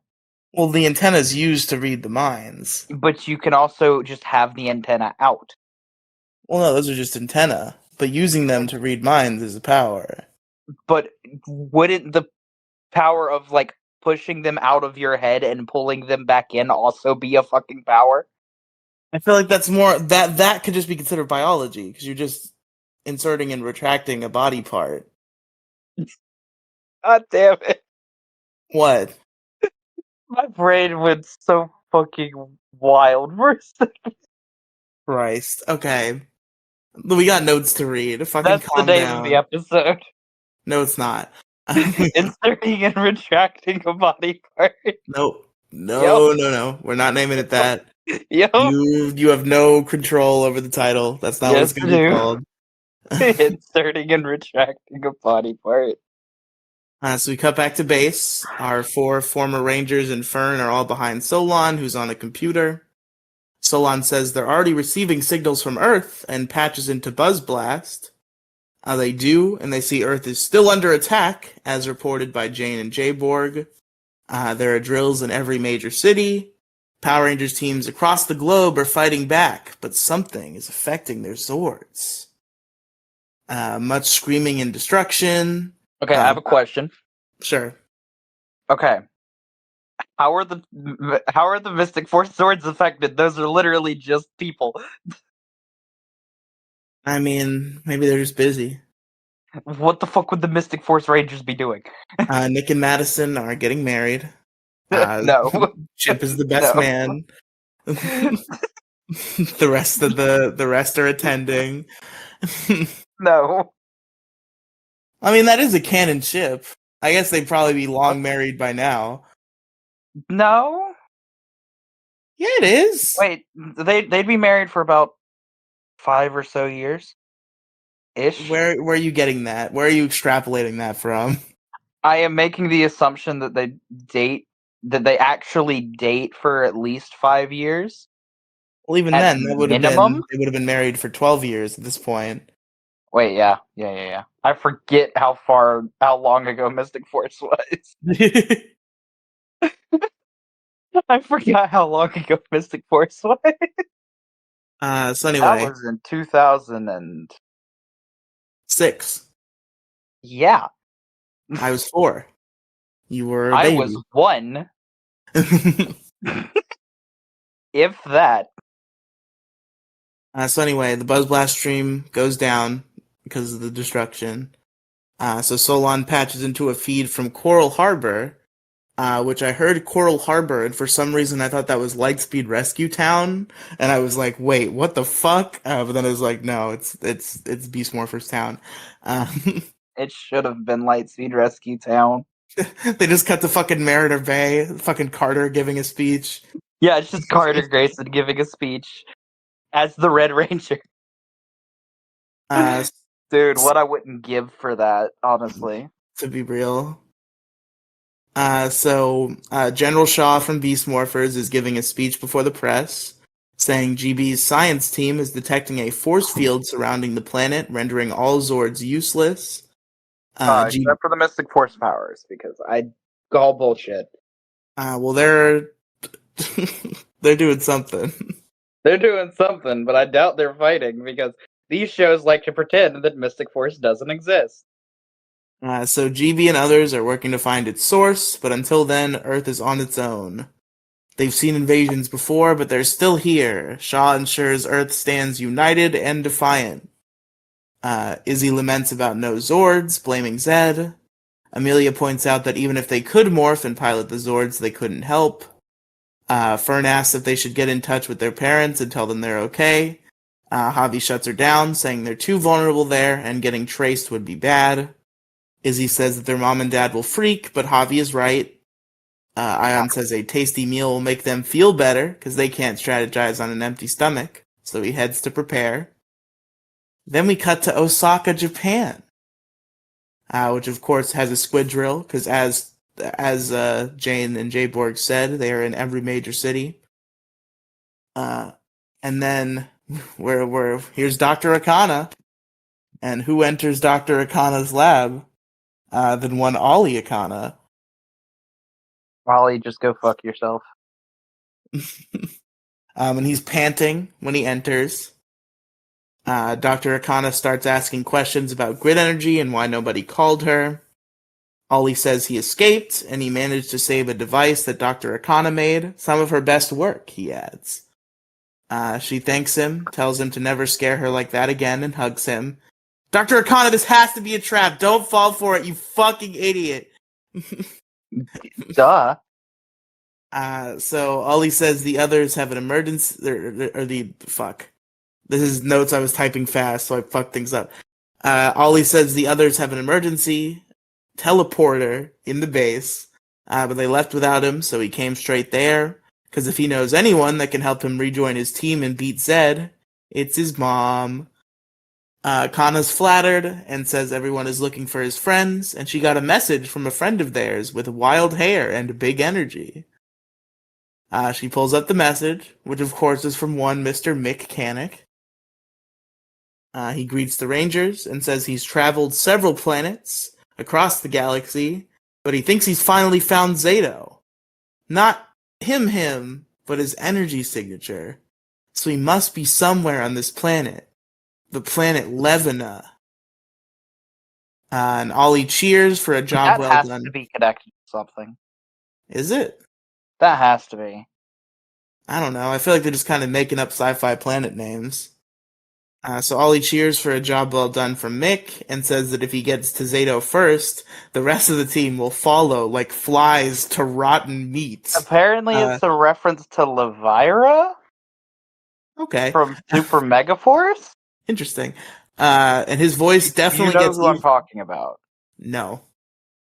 Well, the antenna is used to read the minds. But you can also just have the antenna out. Well, no, those are just antenna. But using them to read minds is a power. But wouldn't the power of, like, pushing them out of your head and pulling them back in also be a fucking power? I feel like that's more that could just be considered biology because you're just inserting and retracting a body part. God damn it. What? My brain went so fucking wild for a second. Christ. Okay. We got notes to read. Fucking That's the calm name down. of the episode. No, it's not. Inserting and retracting a body part. Nope. No. We're not naming it that. Yep. You have no control over the title. That's not what it's going to be called. Inserting and retracting a body part. So we cut back to base. Our 4 former Rangers and Fern are all behind Solon, who's on a computer. Solon says they're already receiving signals from Earth and patches into Buzz Blast. They do, and they see Earth is still under attack, as reported by Jane and Jayborg. There are drills in every major city. Power Rangers teams across the globe are fighting back, but something is affecting their Zords. Much screaming and destruction. Okay, I have a question. Sure. Okay. How are the Mystic Force Zords affected? Those are literally just people. I mean, maybe they're just busy. What the fuck would the Mystic Force Rangers be doing? Nick and Madison are getting married. No. Chip is the best man. The rest are attending. No. I mean, that is a canon ship. I guess they'd probably be long married by now. No? Yeah, it is. Wait, they'd be married for about 5 or so years. Ish. Where are you getting that? Where are you extrapolating that from? I am making the assumption that they actually date for at least 5 years. Well, even At then, they would minimum? have been married for 12 years at this point. Wait, yeah. I forget how long ago Mystic Force was. I forgot how long ago Mystic Force was. So anyway. That was in 2006. Yeah. I was 4. You were a I baby. was 1. If that. So anyway, the Buzz Blast stream goes down because of the destruction. So Solon patches into a feed from Coral Harbor, which I heard Coral Harbor, and for some reason I thought that was Lightspeed Rescue Town, and I was like, wait, what the fuck? But then I was like, no, it's Beast Morpher's town. It should have been Lightspeed Rescue Town. They just cut to fucking Mariner Bay, fucking Carter giving a speech. Yeah, it's just Carter Grayson giving a speech as the Red Ranger. Dude, what I wouldn't give for that, honestly. To be real. So General Shaw from Beast Morphers is giving a speech before the press, saying GB's science team is detecting a force field surrounding the planet, rendering all Zords useless. Except for the Mystic Force powers, because I call bullshit. Well, they're they're doing something. They're doing something, but I doubt they're fighting, because these shows like to pretend that Mystic Force doesn't exist. So GB and others are working to find its source, but until then, Earth is on its own. They've seen invasions before, but they're still here. Shaw ensures Earth stands united and defiant. Izzy laments about no Zords, blaming Zed. Amelia points out that even if they could morph and pilot the Zords, they couldn't help. Fern asks if they should get in touch with their parents and tell them they're okay. Javi shuts her down, saying they're too vulnerable there and getting traced would be bad. Izzy says that their mom and dad will freak, but Javi is right. Ion says a tasty meal will make them feel better because they can't strategize on an empty stomach, so he heads to prepare. Then we cut to Osaka, Japan, which of course has a squid drill, because as as Jane and Jay Borg said, they are in every major city. And then here's Dr. Akana. And who enters Dr. Akana's lab than one Ollie Akana? Riely, just go fuck yourself. And he's panting when he enters. Dr. Akana starts asking questions about grid energy and why nobody called her. Ollie says he escaped, and he managed to save a device that Dr. Akana made. Some of her best work, he adds. She thanks him, tells him to never scare her like that again, and hugs him. Dr. Akana, this has to be a trap. Don't fall for it, you fucking idiot. Duh. So Ollie says the others have an emergency, fuck. This is notes I was typing fast, so I fucked things up. Ollie says the others have an emergency teleporter in the base, but they left without him, so he came straight there. Because if he knows anyone that can help him rejoin his team and beat Zed, it's his mom. Kana's flattered and says everyone is looking for his friends, and she got a message from a friend of theirs with wild hair and big energy. She pulls up the message, which of course is from one Mr. Mick Canick. He greets the Rangers and says he's traveled several planets across the galaxy, but he thinks he's finally found Zato. Not him, but his energy signature. So he must be somewhere on this planet. The planet Levina. And Ollie cheers for a job well done. That has to be connected to something. Is it? That has to be. I don't know. I feel like they're just kind of making up sci-fi planet names. So Ollie cheers for a job well done from Mick and says that if he gets to Zato first, the rest of the team will follow like flies to rotten meat. Apparently it's a reference to Levira? Okay. From Super Megaforce? Interesting. And his voice definitely gets... You know who I'm talking about? No.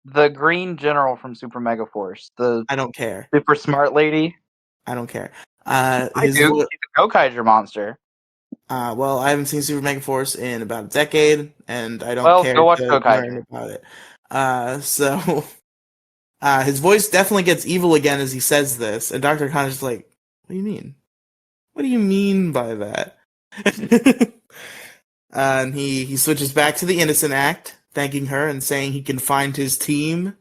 The green general from Super Megaforce. I don't care. Super smart lady? I don't care. I do. She's a Gokaiger monster. Well, I haven't seen Super Megaforce in about a decade, and I don't care go watch to Gokaiger. learn about it. So his voice definitely gets evil again as he says this, and Dr. Connor's like, what do you mean? What do you mean by that? And he switches back to the Innocent Act, thanking her and saying he can find his team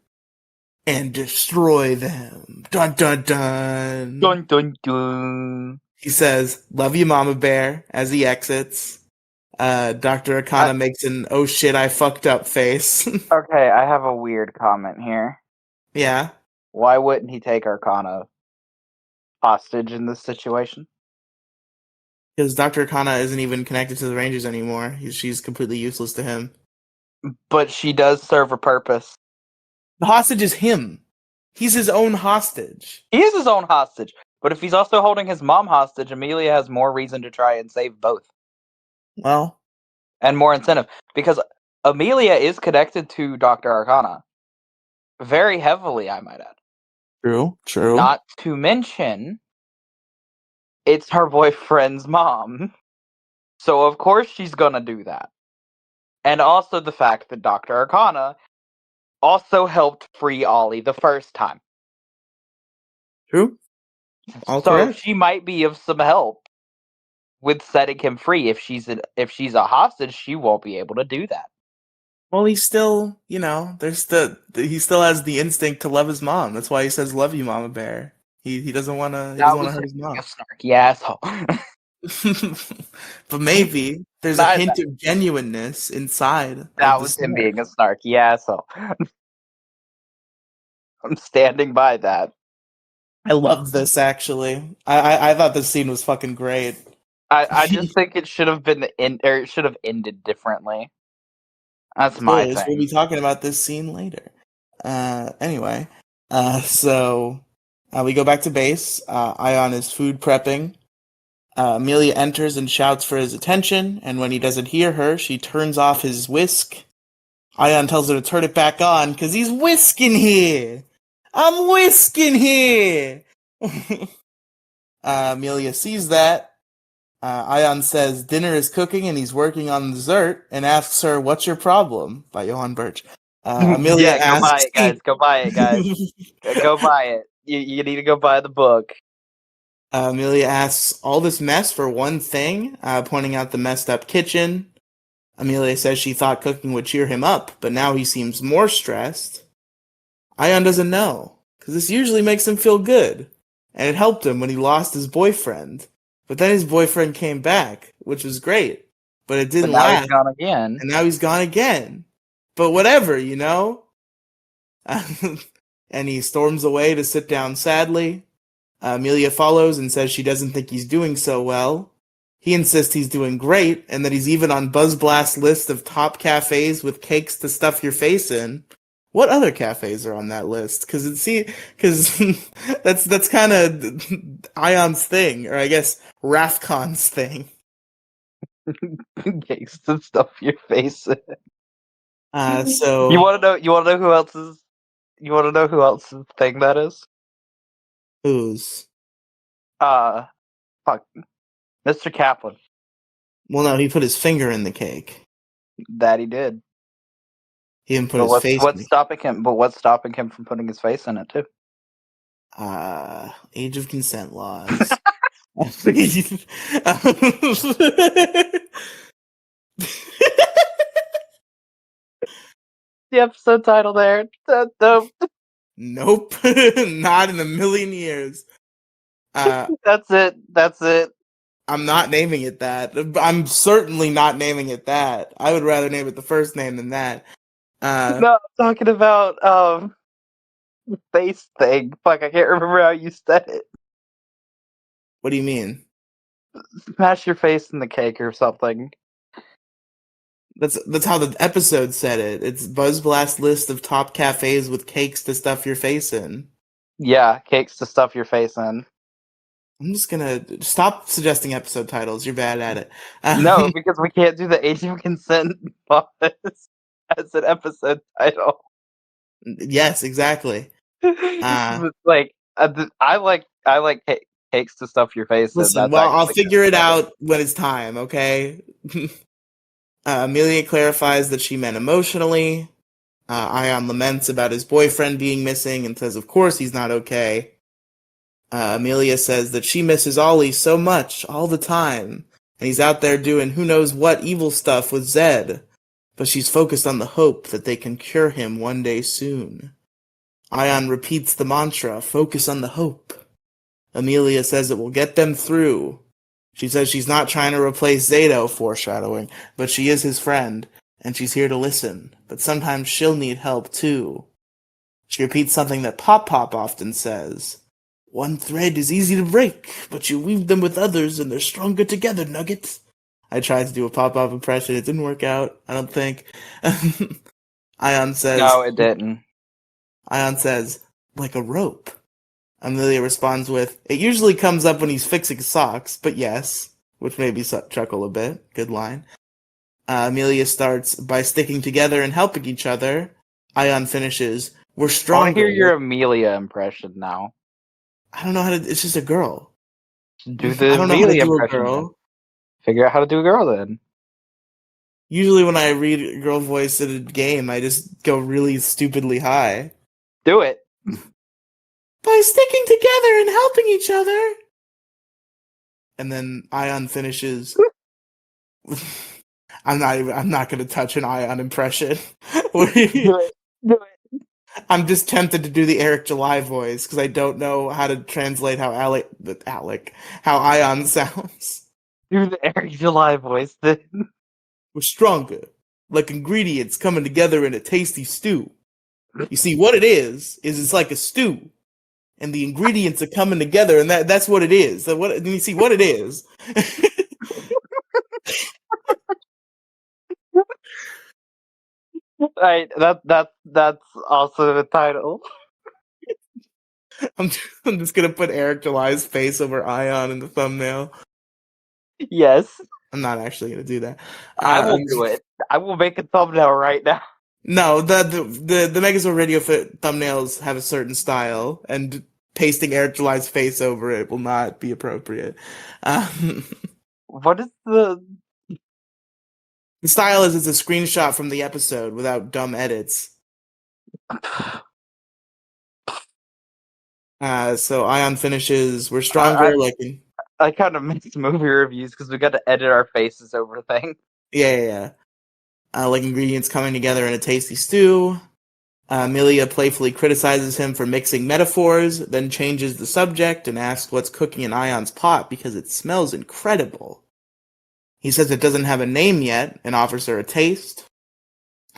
and destroy them. Dun dun dun. Dun dun dun. He says, love you, Mama Bear, as he exits. Dr. Akana makes an oh shit, I fucked up face. Okay, I have a weird comment here. Yeah? Why wouldn't he take Arcana hostage in this situation? Because Dr. Akana isn't even connected to the Rangers anymore. She's completely useless to him. But she does serve a purpose. The hostage is him. He's his own hostage. He is his own hostage. But if he's also holding his mom hostage, Amelia has more reason to try and save both. Well. And more incentive. Because Amelia is connected to Dr. Arcana. Very heavily, I might add. True. Not to mention, it's her boyfriend's mom. So of course she's gonna do that. And also the fact that Dr. Arcana also helped free Ollie the first time. True. So she might be of some help with setting him free. If she's a hostage, she won't be able to do that. Well, he's still, he still has the instinct to love his mom. That's why he says, "Love you, Mama Bear." He doesn't want to. He doesn't want to hurt his mom. A snarky asshole. But maybe there's a hint of genuineness inside. That was him being a snarky asshole. I'm standing by that. I love this, actually. I thought this scene was fucking great. I just think it should have been it should have ended differently. That's my thing. We'll be talking about this scene later. Anyway, so we go back to base. Ion is food prepping. Amelia enters and shouts for his attention, and when he doesn't hear her, she turns off his whisk. Ion tells her to turn it back on, because he's whisking here! I'm whisking here! Amelia sees that. Ion says dinner is cooking and he's working on dessert, and asks her, "What's your problem?" by Johann Birch. Amelia Yeah, go buy asks, it, guys. Go buy it, guys. Go buy it. You need to go buy the book. Amelia asks, all this mess for one thing, pointing out the messed up kitchen. Amelia says she thought cooking would cheer him up, but now he seems more stressed. Ion doesn't know, because this usually makes him feel good, and it helped him when he lost his boyfriend. But then his boyfriend came back, which was great, but it But didn't now he's last, gone again. and now he's gone again. But whatever, you know? And he storms away to sit down sadly. Amelia follows and says she doesn't think he's doing so well. He insists he's doing great, and that he's even on Buzz Blast's list of top cafes with cakes to stuff your face in. What other cafes are on that list? Because that's kind of Ion's thing, or I guess Rafcon's thing. Cakes to stuff your face in. So You want to know? You want to know who else's? You want to know who else's thing that is? who's? Fuck, Mr. Kaplan. Well, no, he put his finger in the cake. That he did. He didn't put But his face in what's it. stopping him? But what's stopping him from putting his face in it too? Age of consent laws. The episode title there. Nope, not in a million years. That's it. That's it. I'm not naming it that. I'm certainly not naming it that. I would rather name it the first name than that. No, I'm talking about face thing. Fuck, I can't remember how you said it. What do you mean? Smash your face in the cake or something. That's how the episode said it. It's Buzz Blast list of top cafes with cakes to stuff your face in. Yeah, cakes to stuff your face in. I'm just gonna stop suggesting episode titles. You're bad at it. No, because we can't do the age of consent as an episode title. Yes, exactly. Like I like cakes to stuff your face in. Listen, That's well, I'll actually figure it better. out when it's time, okay? Amelia clarifies that she meant emotionally. Ion laments about his boyfriend being missing and says, of course, he's not okay. Amelia says that she misses Ollie so much, all the time, and he's out there doing who knows what evil stuff with Zed, but she's focused on the hope that they can cure him one day soon. Ion repeats the mantra, focus on the hope. Amelia says it will get them through. She says she's not trying to replace Zato, foreshadowing, but she is his friend, and she's here to listen, but sometimes she'll need help too. She repeats something that Pop Pop often says. One thread is easy to break, but you weave them with others and they're stronger together, Nugget. I tried to do a Pop Pop impression, it didn't work out, I don't think. Ion says... No, it didn't. Ion says, like a rope. Amelia responds with, it usually comes up when he's fixing socks, but yes, which made me chuckle a bit. Good line. Amelia starts by sticking together and helping each other. Ion finishes, we're stronger. I want to hear your Amelia impression now. I don't know how to, it's just a girl. Do the I don't know how to Amelia do a impression. girl. Then. Figure out how to do a girl then. Usually when I read a girl voice in a game, I just go really stupidly high. Do it. By sticking together and helping each other. And then Ion finishes. I'm not gonna touch an Ion impression. Do it. Do it. I'm just tempted to do the Eric July voice because I don't know how to translate how how Ion sounds. Do the Eric July voice then. We're stronger, like ingredients coming together in a tasty stew. You see, what it is it's like a stew, and the ingredients are coming together, and that's what it is. So what you see, what it is. Right, that's also the title. I'm just gonna put Eric July's face over Ion in the thumbnail. Yes. I'm not actually gonna do that. I will do it. I will make a thumbnail right now. No, the Megazord Radio thumbnails have a certain style, and pasting Eric July's face over it will not be appropriate. What is the style is it's a screenshot from the episode without dumb edits. So Ion finishes, "We're stronger," I kind of missed movie reviews because we got to edit our faces over things. Yeah. Like ingredients coming together in a tasty stew. Amelia playfully criticizes him for mixing metaphors, then changes the subject and asks what's cooking in Ion's pot because it smells incredible. He says it doesn't have a name yet and offers her a taste.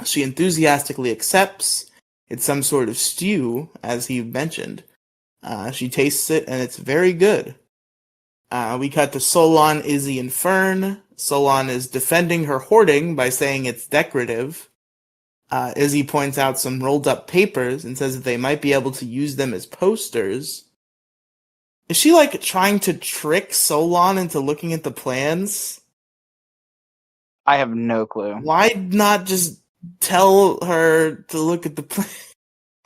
She enthusiastically accepts. It's some sort of stew, as he mentioned. She tastes it and it's very good. We cut to Solon, Izzy, and Fern. Solon is defending her hoarding by saying it's decorative. Izzy points out some rolled up papers and says that they might be able to use them as posters. Is she trying to trick Solon into looking at the plans? I have no clue. Why not just tell her to look at the plan?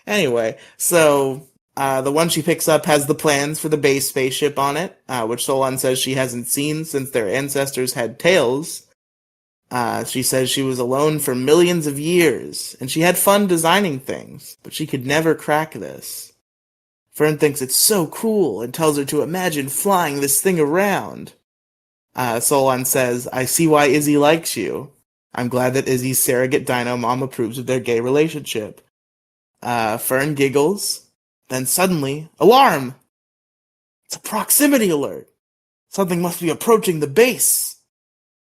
Anyway, so the one she picks up has the plans for the base spaceship on it, which Solon says she hasn't seen since their ancestors had tails. She says she was alone for millions of years, and she had fun designing things, but she could never crack this. Fern thinks it's so cool and tells her to imagine flying this thing around. Solon says, "I see why Izzy likes you. I'm glad that Izzy's surrogate dino mom approves of their gay relationship." Fern giggles. Then suddenly, alarm! It's a proximity alert. Something must be approaching the base.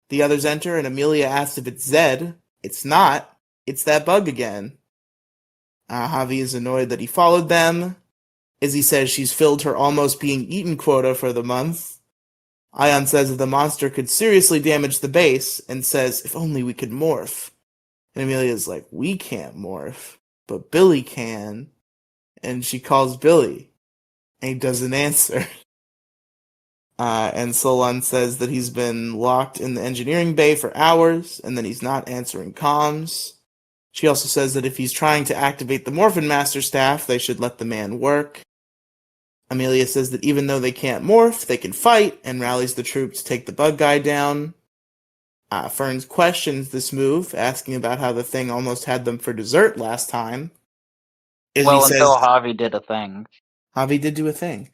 The others enter, and Amelia asks if it's Zed. It's not. It's that bug again. Javi is annoyed that he followed them. Izzy says she's filled her almost being eaten quota for the month. Ion says that the monster could seriously damage the base, and says, if only we could morph. And Amelia's like, we can't morph, but Billy can. And she calls Billy, and he doesn't answer. And Solon says that he's been locked in the engineering bay for hours, and that he's not answering comms. She also says that if he's trying to activate the Morphin Master staff, they should let the man work. Amelia says that even though they can't morph, they can fight, and rallies the troop to take the bug guy down. Ferns questions this move, asking about how the thing almost had them for dessert last time. Until Javi did a thing. Javi did do a thing.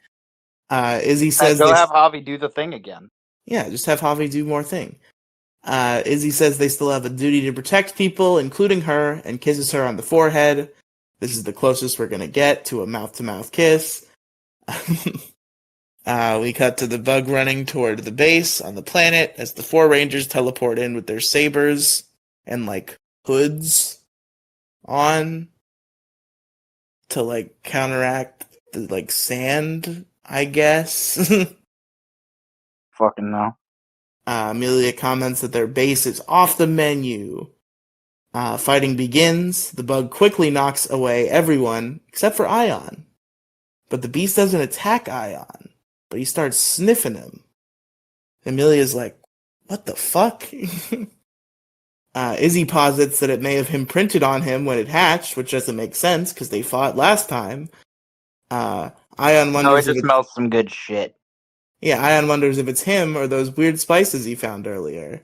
Izzy says go have Javi do the thing again. Yeah, just have Javi do more thing. Izzy says they still have a duty to protect people, including her, and kisses her on the forehead. This is the closest we're gonna get to a mouth-to-mouth kiss. We cut to the bug running toward the base on the planet as the 4 Rangers teleport in with their sabers and hoods on to counteract the sand, I guess. Fucking no. Amelia comments that their base is off the menu. Fighting begins. The bug quickly knocks away everyone except for Ion. But the beast doesn't attack Ion, but he starts sniffing him. Amelia's like, what the fuck? Izzy posits that it may have imprinted on him when it hatched, which doesn't make sense because they fought last time. Ion wonders. No, it just smells some good shit. Yeah, Ion wonders if it's him or those weird spices he found earlier.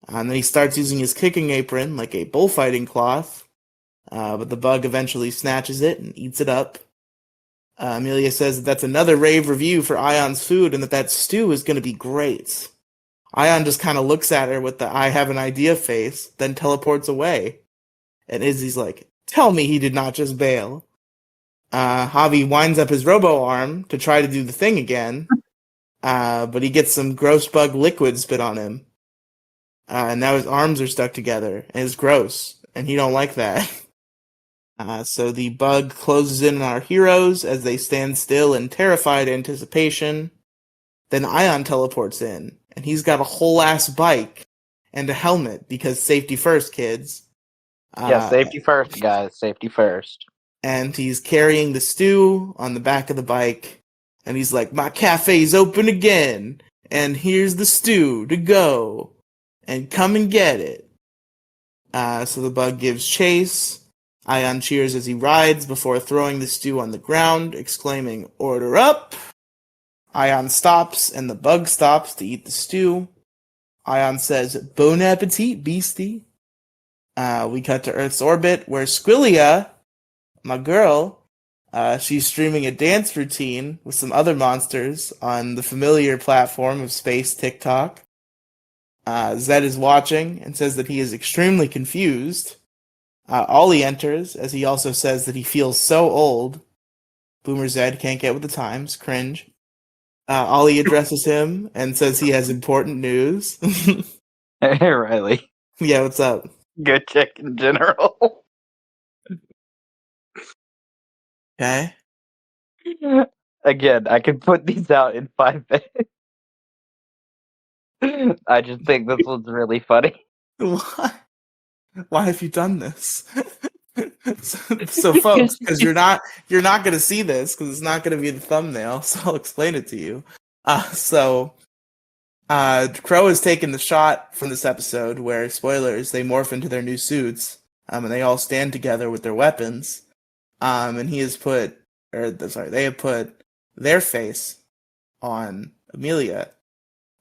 And then he starts using his kicking apron like a bullfighting cloth, but the bug eventually snatches it and eats it up. Amelia says that that's another rave review for Ion's food and that stew is going to be great. Ion just kind of looks at her with the I have an idea face, then teleports away. And Izzy's like, tell me he did not just bail. Javi winds up his robo-arm to try to do the thing again, but he gets some gross bug liquid spit on him. And now his arms are stuck together, and it's gross, and he don't like that. So the bug closes in on our heroes as they stand still in terrified anticipation. Then Ion teleports in, and he's got a whole-ass bike and a helmet, because safety first, kids. Safety first, guys. Safety first. And he's carrying the stew on the back of the bike, and he's like, my cafe's open again, and here's the stew to go, and come and get it. So the bug gives chase. Ion cheers as he rides before throwing the stew on the ground, exclaiming, order up! Ion stops, and the bug stops to eat the stew. Ion says, bon appetit, beastie. We cut to Earth's orbit, where Squillia my girl, she's streaming a dance routine with some other monsters on the familiar platform of space TikTok. Zed is watching and says that he is extremely confused. Ollie enters, as he also says that he feels so old. Boomer Zed can't get with the times. Cringe. Ollie addresses him and says he has important news. Hey, Riely. Yeah, what's up? Good check in general. Okay. Again, I can put these out in 5 minutes. I just think this one's really funny. Why? Why have you done this? So folks, because you're not gonna see this because it's not gonna be the thumbnail, so I'll explain it to you. Crow has taken the shot from this episode where, spoilers, they morph into their new suits, and they all stand together with their weapons. And he has put, they have put their face on Amelia.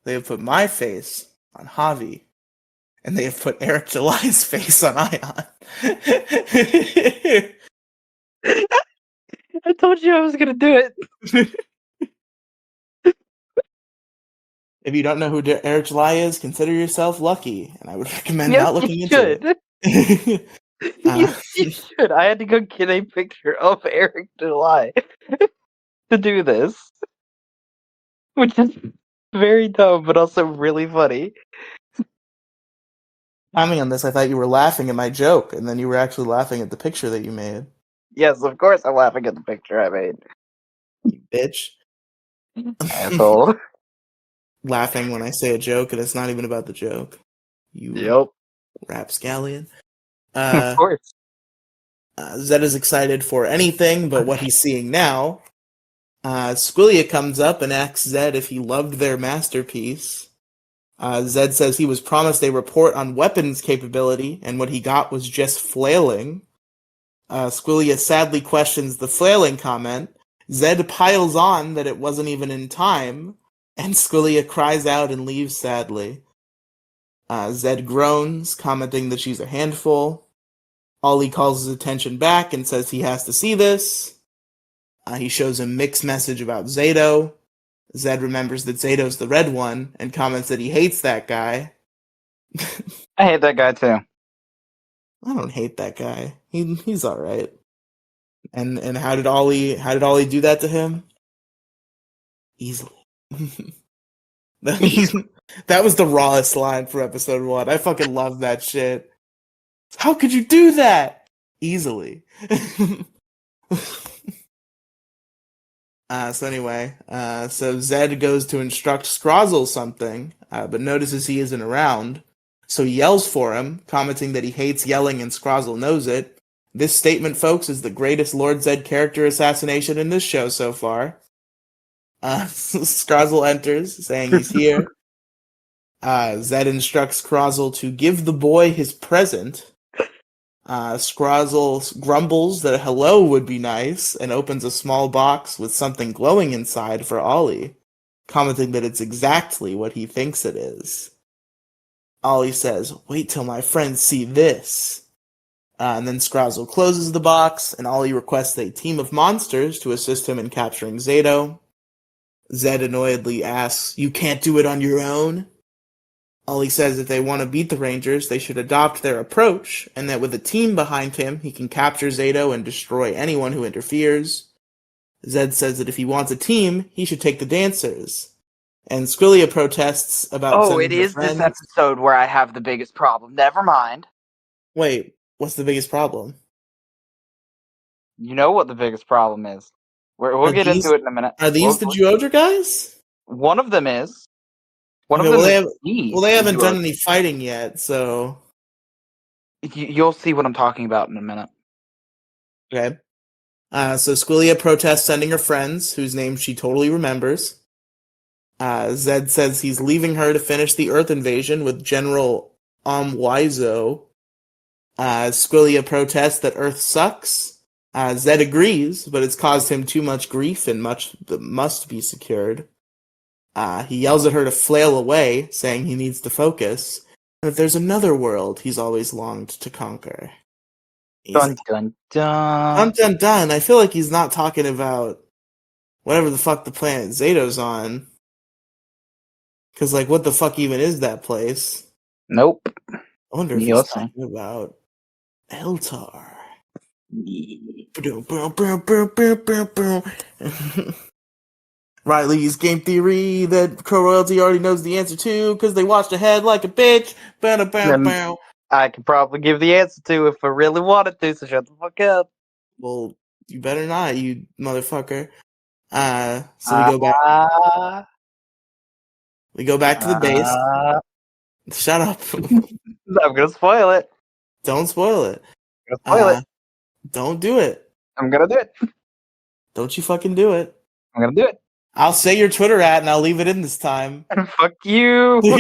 They have put my face on Javi. And they have put Eric July's face on Ion. I told you I was gonna do it. If you don't know who Eric July is, consider yourself lucky, and I would recommend not looking into it. You should. I had to go get a picture of Eric July to do this, which is very dumb, but also really funny. Timing on this, I thought you were laughing at my joke, and then you were actually laughing at the picture that you made. Yes, of course I'm laughing at the picture I made. You bitch. Asshole. Laughing when I say a joke, and it's not even about the joke. You Yep. rapscallion. Of course. Zed is excited for anything but what he's seeing now. Squillia comes up and asks Zed if he loved their masterpiece. Zed says he was promised a report on weapons capability, and what he got was just flailing. Squillia sadly questions the flailing comment. Zed piles on that it wasn't even in time, and Squillia cries out and leaves sadly. Zed groans, commenting that she's a handful. Ollie calls his attention back and says he has to see this. He shows a mixed message about Zato. Zed remembers that Zato's the red one and comments that he hates that guy. I hate that guy too. I don't hate that guy. He's all right. And how did Ollie do that to him? Easily. That was the rawest line for episode 1. I fucking love that shit. How could you do that? Easily. So Zed goes to instruct Scrozzle something, but notices he isn't around. So he yells for him, commenting that he hates yelling and Scrozzle knows it. This statement, folks, is the greatest Lord Zed character assassination in this show so far. Scrozzle enters, saying he's here. Zed instructs Scrozzle to give the boy his present. Scrozzle grumbles that a hello would be nice and opens a small box with something glowing inside for Ollie, commenting that it's exactly what he thinks it is. Ollie says, "Wait till my friends see this." And then Scrozzle closes the box, and Ollie requests a team of monsters to assist him in capturing Zato. Zed annoyedly asks, "You can't do it on your own?" Ollie says if they want to beat the Rangers, they should adopt their approach, and that with a team behind him, he can capture Zato and destroy anyone who interferes. Zed says that if he wants a team, he should take the dancers. And Squillia protests about sending her friends. This episode where I have the biggest problem. Never mind. Wait, what's the biggest problem? You know what the biggest problem is. We'll get into it in a minute. Are these the Duodra guys? One of them is. They haven't done any fighting yet, so... You'll see what I'm talking about in a minute. Okay. So Squillia protests sending her friends, whose names she totally remembers. Zed says he's leaving her to finish the Earth invasion with General Omwizo. Squillia protests that Earth sucks. Zed agrees, but it's caused him too much grief and much that must be secured. He yells at her to flail away, saying he needs to focus, and that there's another world he's always longed to conquer. Dun dun dun. Dun dun dun. I feel like he's not talking about whatever the fuck the planet Zato's on. Because, like, what the fuck even is that place? Nope. I wonder if he's talking about Eltar. Riely's game theory that Crow Royalty already knows the answer to because they watched ahead like a bitch. I could probably give the answer to if I really wanted to, so shut the fuck up. Well, you better not, you motherfucker. So we go back. We go back to the base. Shut up. I'm gonna spoil it. Don't spoil it. I'm gonna spoil it. Don't do it. I'm gonna do it. Don't you fucking do it. I'm gonna do it. I'll say your Twitter @ and I'll leave it in this time. Fuck you. So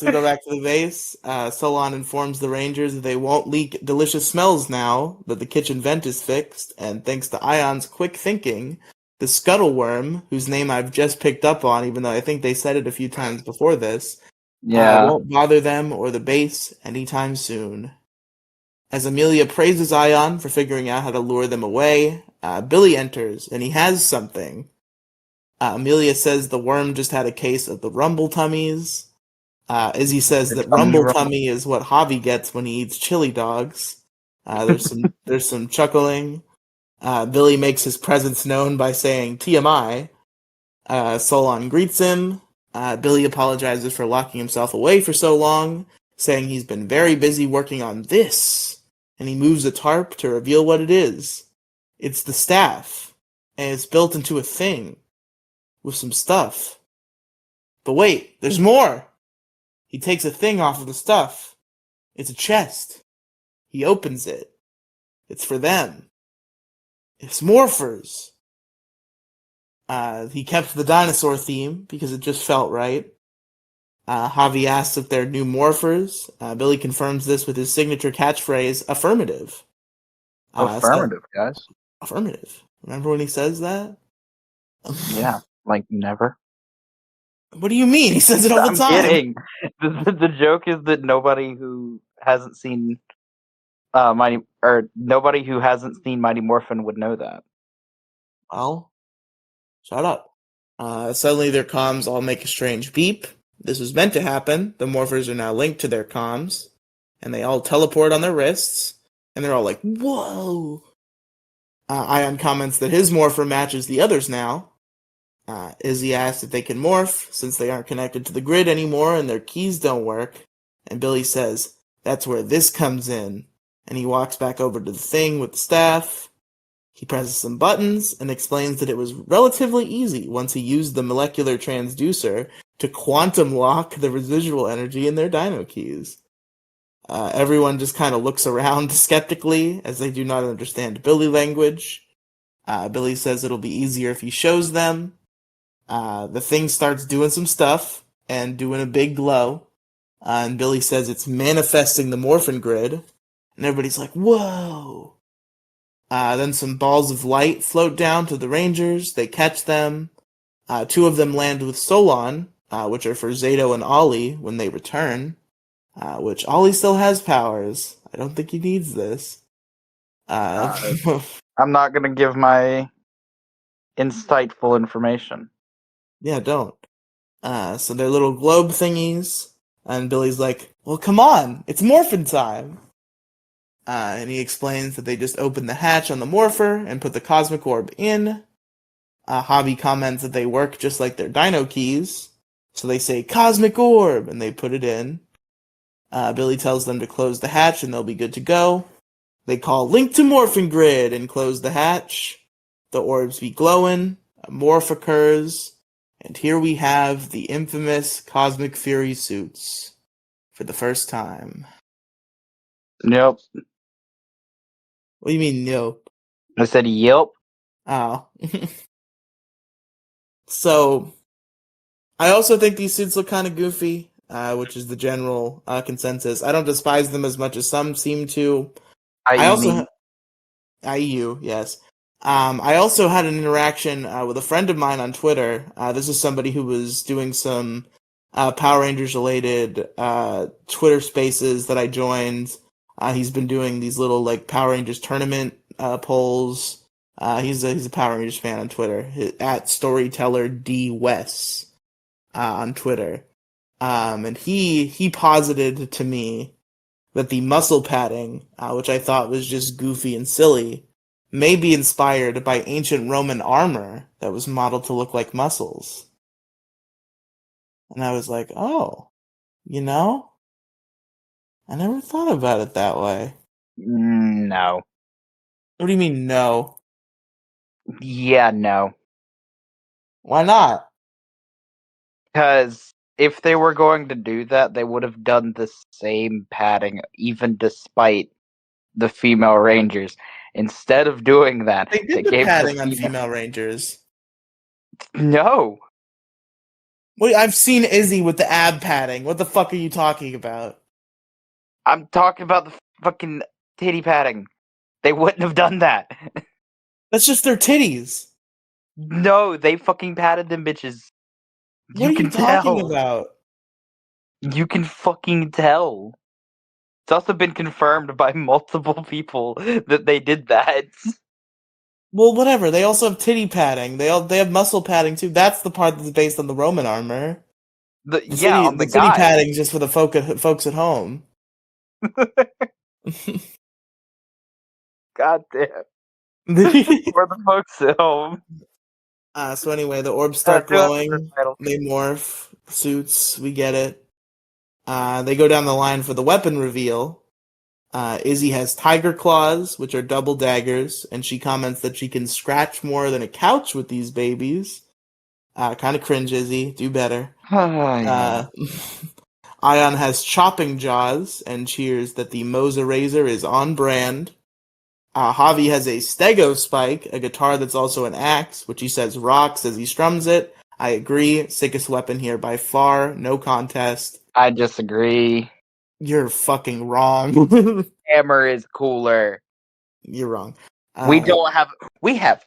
we go back to the base. Solon informs the Rangers that they won't leak delicious smells now that the kitchen vent is fixed, and thanks to Ion's quick thinking, the Scuttleworm, whose name I've just picked up on, even though I think they said it a few times before this, won't bother them or the base anytime soon. As Amelia praises Ion for figuring out how to lure them away, Billy enters, and he has something. Amelia says the worm just had a case of the rumble tummies. Izzy says that rumble tummy is what Javi gets when he eats chili dogs. There's some chuckling. Billy makes his presence known by saying TMI. Solon greets him. Billy apologizes for locking himself away for so long, saying he's been very busy working on this. And he moves a tarp to reveal what it is. It's the staff, and it's built into a thing with some stuff. But wait, there's more! He takes a thing off of the stuff. It's a chest. He opens it. It's for them. It's morphers. He kept the dinosaur theme because it just felt right. Javi asks if they're new morphers. Billy confirms this with his signature catchphrase, affirmative. Affirmative, guys. Affirmative. Remember when he says that? Yeah, like never. What do you mean? He says it all the time. I'm kidding. The joke is that nobody who hasn't seen nobody who hasn't seen Mighty Morphin would know that. Well, shut up. Suddenly their comms all make a strange beep. This was meant to happen. The morphers are now linked to their comms, and they all teleport on their wrists, and they're all like, whoa! Ion comments that his morpher matches the others now. Izzy asks if they can morph, since they aren't connected to the grid anymore and their keys don't work. And Billy says, that's where this comes in. And he walks back over to the thing with the staff. He presses some buttons and explains that it was relatively easy once he used the molecular transducer to quantum lock the residual energy in their dino keys. Everyone just kind of looks around skeptically as they do not understand Billy language. Billy says it'll be easier if he shows them. The thing starts doing some stuff and doing a big glow. And Billy says it's manifesting the morphin grid. And everybody's like, whoa! Then some balls of light float down to the Rangers. They catch them. Two of them land with Solon, which are for Zato and Ollie when they return. Which Ollie still has powers. I don't think he needs this. I'm not going to give my insightful information. Yeah, don't. So they're little globe thingies. And Billy's like, well, come on. It's morphin time. And he explains that they just opened the hatch on the morpher and put the cosmic orb in. Javi comments that they work just like their dino keys. So they say, cosmic orb, and they put it in. Billy tells them to close the hatch and they'll be good to go. They call link to morphin grid and close the hatch. The orbs be glowing. A morph occurs. And here we have the infamous Cosmic Fury suits for the first time. Nope. What do you mean, nope? I said yep. Oh. So, I also think these suits look kind of goofy, which is the general consensus. I don't despise them as much as some seem to. IU, yes. I also had an interaction with a friend of mine on Twitter. This is somebody who was doing some Power Rangers related Twitter Spaces that I joined. He's been doing these little like Power Rangers tournament polls. He's a Power Rangers fan on Twitter at Storyteller D Wes on Twitter. And he posited to me that the muscle padding, which I thought was just goofy and silly, may be inspired by ancient Roman armor that was modeled to look like muscles. And I was like, oh, you know, I never thought about it that way. No. What do you mean, no? Yeah, no. Why not? Because if they were going to do that, they would have done the same padding, even despite the female Rangers. Instead of doing that, They did the gave padding on female Rangers. No. Wait, I've seen Izzy with the ab padding. What the fuck are you talking about? I'm talking about the fucking titty padding. They wouldn't have done that. That's just their titties. No, they fucking padded them bitches. What are you talking about? You can fucking tell. It's also been confirmed by multiple people that they did that. Well, whatever. They also have titty padding. They have muscle padding too. That's the part that's based on the Roman armor. On the The titty guy. padding just for the folks at home. God damn. For the folks at home. So anyway, the orbs start glowing. They morph suits. We get it. They go down the line for the weapon reveal. Izzy has tiger claws, which are double daggers, and she comments that she can scratch more than a couch with these babies. Kind of cringe, Izzy. Do better. Yeah. Ion has chopping jaws and cheers that the Moza razor is on brand. Javi has a stego spike, a guitar that's also an axe, which he says rocks as he strums it. I agree. Sickest weapon here by far. No contest. I disagree. You're fucking wrong. Hammer is cooler. You're wrong. We have,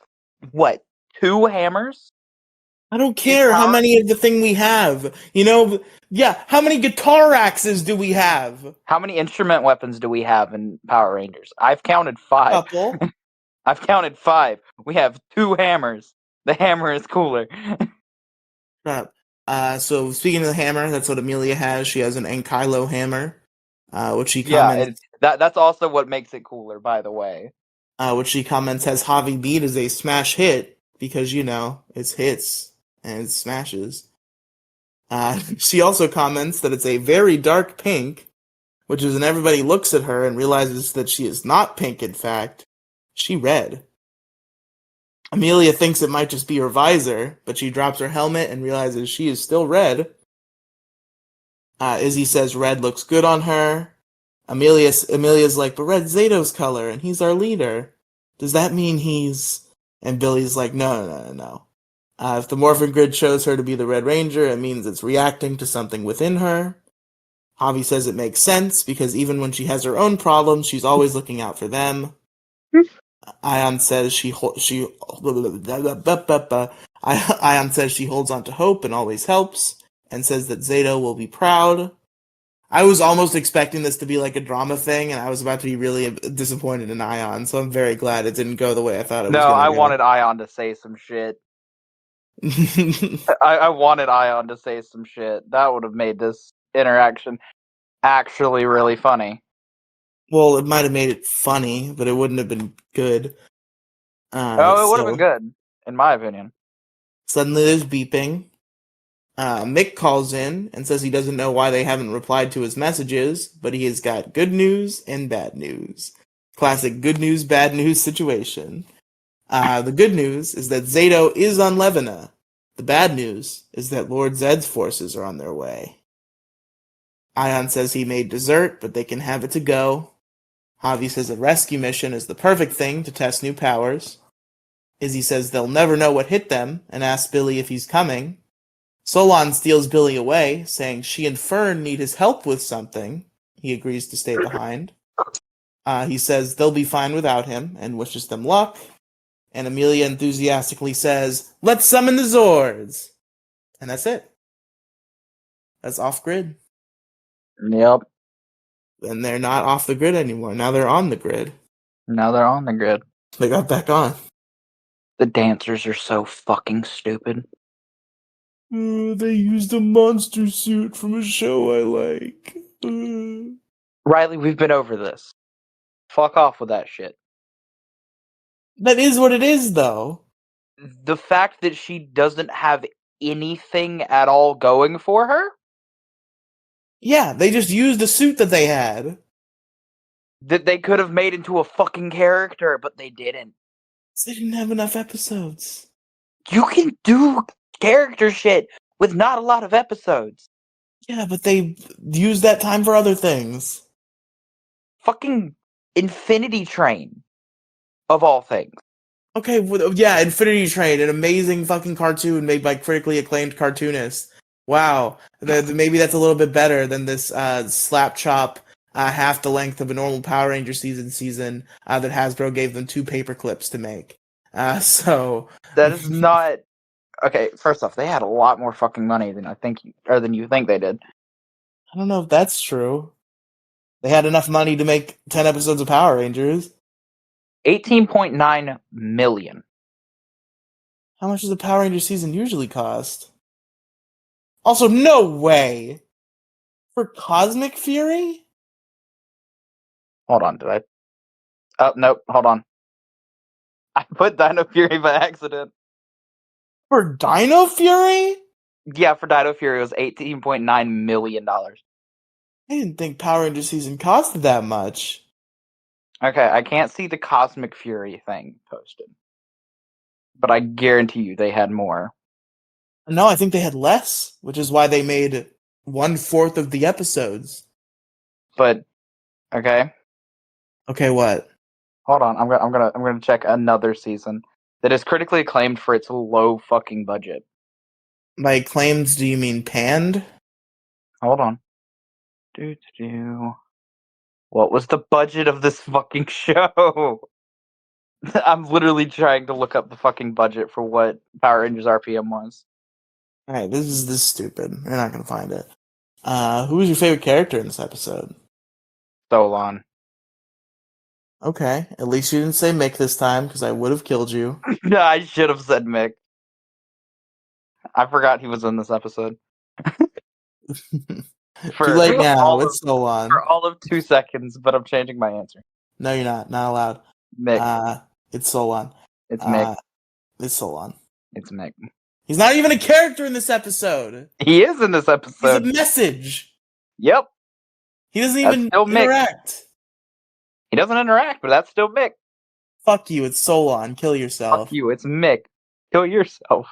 what, 2 hammers? I don't care how many of the thing we have. You know, yeah, how many guitar axes do we have? How many instrument weapons do we have in Power Rangers? I've counted 5. Couple. I've counted 5. We have 2 hammers. The hammer is cooler. So speaking of the hammer, that's what Amelia has. She has an Ankylo hammer, which she comments. Yeah, that's also what makes it cooler, by the way. Which she comments has Javi beat as a smash hit because it's hits and it smashes. She also comments that it's a very dark pink, which is when everybody looks at her and realizes that she is not pink. In fact, she red. Amelia thinks it might just be her visor, but she drops her helmet and realizes she is still red. Izzy says red looks good on her. Amelia's like, but red's Zato's color, and he's our leader. Does that mean he's... And Billy's like, no. If the Morphin Grid shows her to be the Red Ranger, it means it's reacting to something within her. Javi says it makes sense, because even when she has her own problems, she's always looking out for them. Ion says Ion says she holds on to hope and always helps, and says that Zato will be proud. I was almost expecting this to be like a drama thing, and I was about to be really disappointed in Ion, so I'm very glad it didn't go the way I thought it was going to go. No, I wanted Ion to say some shit. I wanted Ion to say some shit. That would have made this interaction actually really funny. Well, it might have made it funny, but it wouldn't have been good. It would have been good, in my opinion. Suddenly there's beeping. Mick calls in and says he doesn't know why they haven't replied to his messages, but he has got good news and bad news. Classic good news, bad news situation. The good news is that Zato is on Levina. The bad news is that Lord Zed's forces are on their way. Ion says he made dessert, but they can have it to go. Javi says a rescue mission is the perfect thing to test new powers. Izzy says they'll never know what hit them and asks Billy if he's coming. Solon steals Billy away, saying she and Fern need his help with something. He agrees to stay behind. He says they'll be fine without him and wishes them luck. And Amelia enthusiastically says, let's summon the Zords! And that's it. That's off grid. Yep. And they're not off the grid anymore. Now they're on the grid. Now they're on the grid. They got back on. The dancers are so fucking stupid. They used a monster suit from a show I like. Riely, we've been over this. Fuck off with that shit. That is what it is, though. The fact that she doesn't have anything at all going for her? Yeah, they just used a suit that they had. That they could have made into a fucking character, but they didn't. They didn't have enough episodes. You can do character shit with not a lot of episodes. Yeah, but they used that time for other things. Fucking Infinity Train, of all things. Okay, yeah, Infinity Train, an amazing fucking cartoon made by critically acclaimed cartoonists. Wow, maybe that's a little bit better than this slap chop, half the length of a normal Power Ranger season that Hasbro gave them 2 paper clips to make. So that is not okay. First off, they had a lot more fucking money than than you think they did. I don't know if that's true. They had enough money to make 10 episodes of Power Rangers. 18.9 million. How much does a Power Ranger season usually cost? Also, no way! For Cosmic Fury? Hold on, did I? Oh, nope, hold on. I put Dino Fury by accident. For Dino Fury? Yeah, for Dino Fury it was $18.9 million. I didn't think Power Ranger season costed that much. Okay, I can't see the Cosmic Fury thing posted. But I guarantee you they had more. No, I think they had less, which is why they made 1/4 of the episodes. But okay. Okay, what? Hold on, I'm gonna check another season that is critically acclaimed for its low fucking budget. By claims, do you mean panned? Hold on. What was the budget of this fucking show? I'm literally trying to look up the fucking budget for what Power Rangers RPM was. Alright, this is stupid. You're not gonna find it. Who was your favorite character in this episode? Solon. Okay, at least you didn't say Mick this time, because I would have killed you. I should have said Mick. I forgot he was in this episode. Too late now, it's Solon. For all of 2 seconds, but I'm changing my answer. No, you're not. Not allowed. Mick. It's Solon. It's Mick. It's Solon. It's Mick. He's not even a character in this episode. He is in this episode. He's a message. Yep. He doesn't even interact. He doesn't interact, but that's still Mick. Fuck you, it's Solon. Kill yourself. Fuck you, it's Mick. Kill yourself.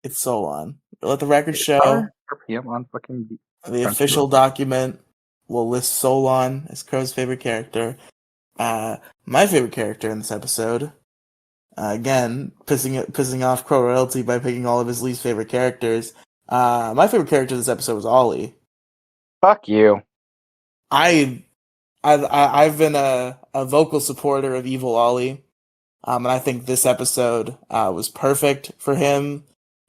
It's Solon. Let the record show. RPM on fucking the official document will list Solon as Crow's favorite character. My favorite character in this episode, again, pissing off Crow royalty by picking all of his least favorite characters. My favorite character in this episode was Ollie. Fuck you. I've been a vocal supporter of Evil Ollie, and I think this episode was perfect for him.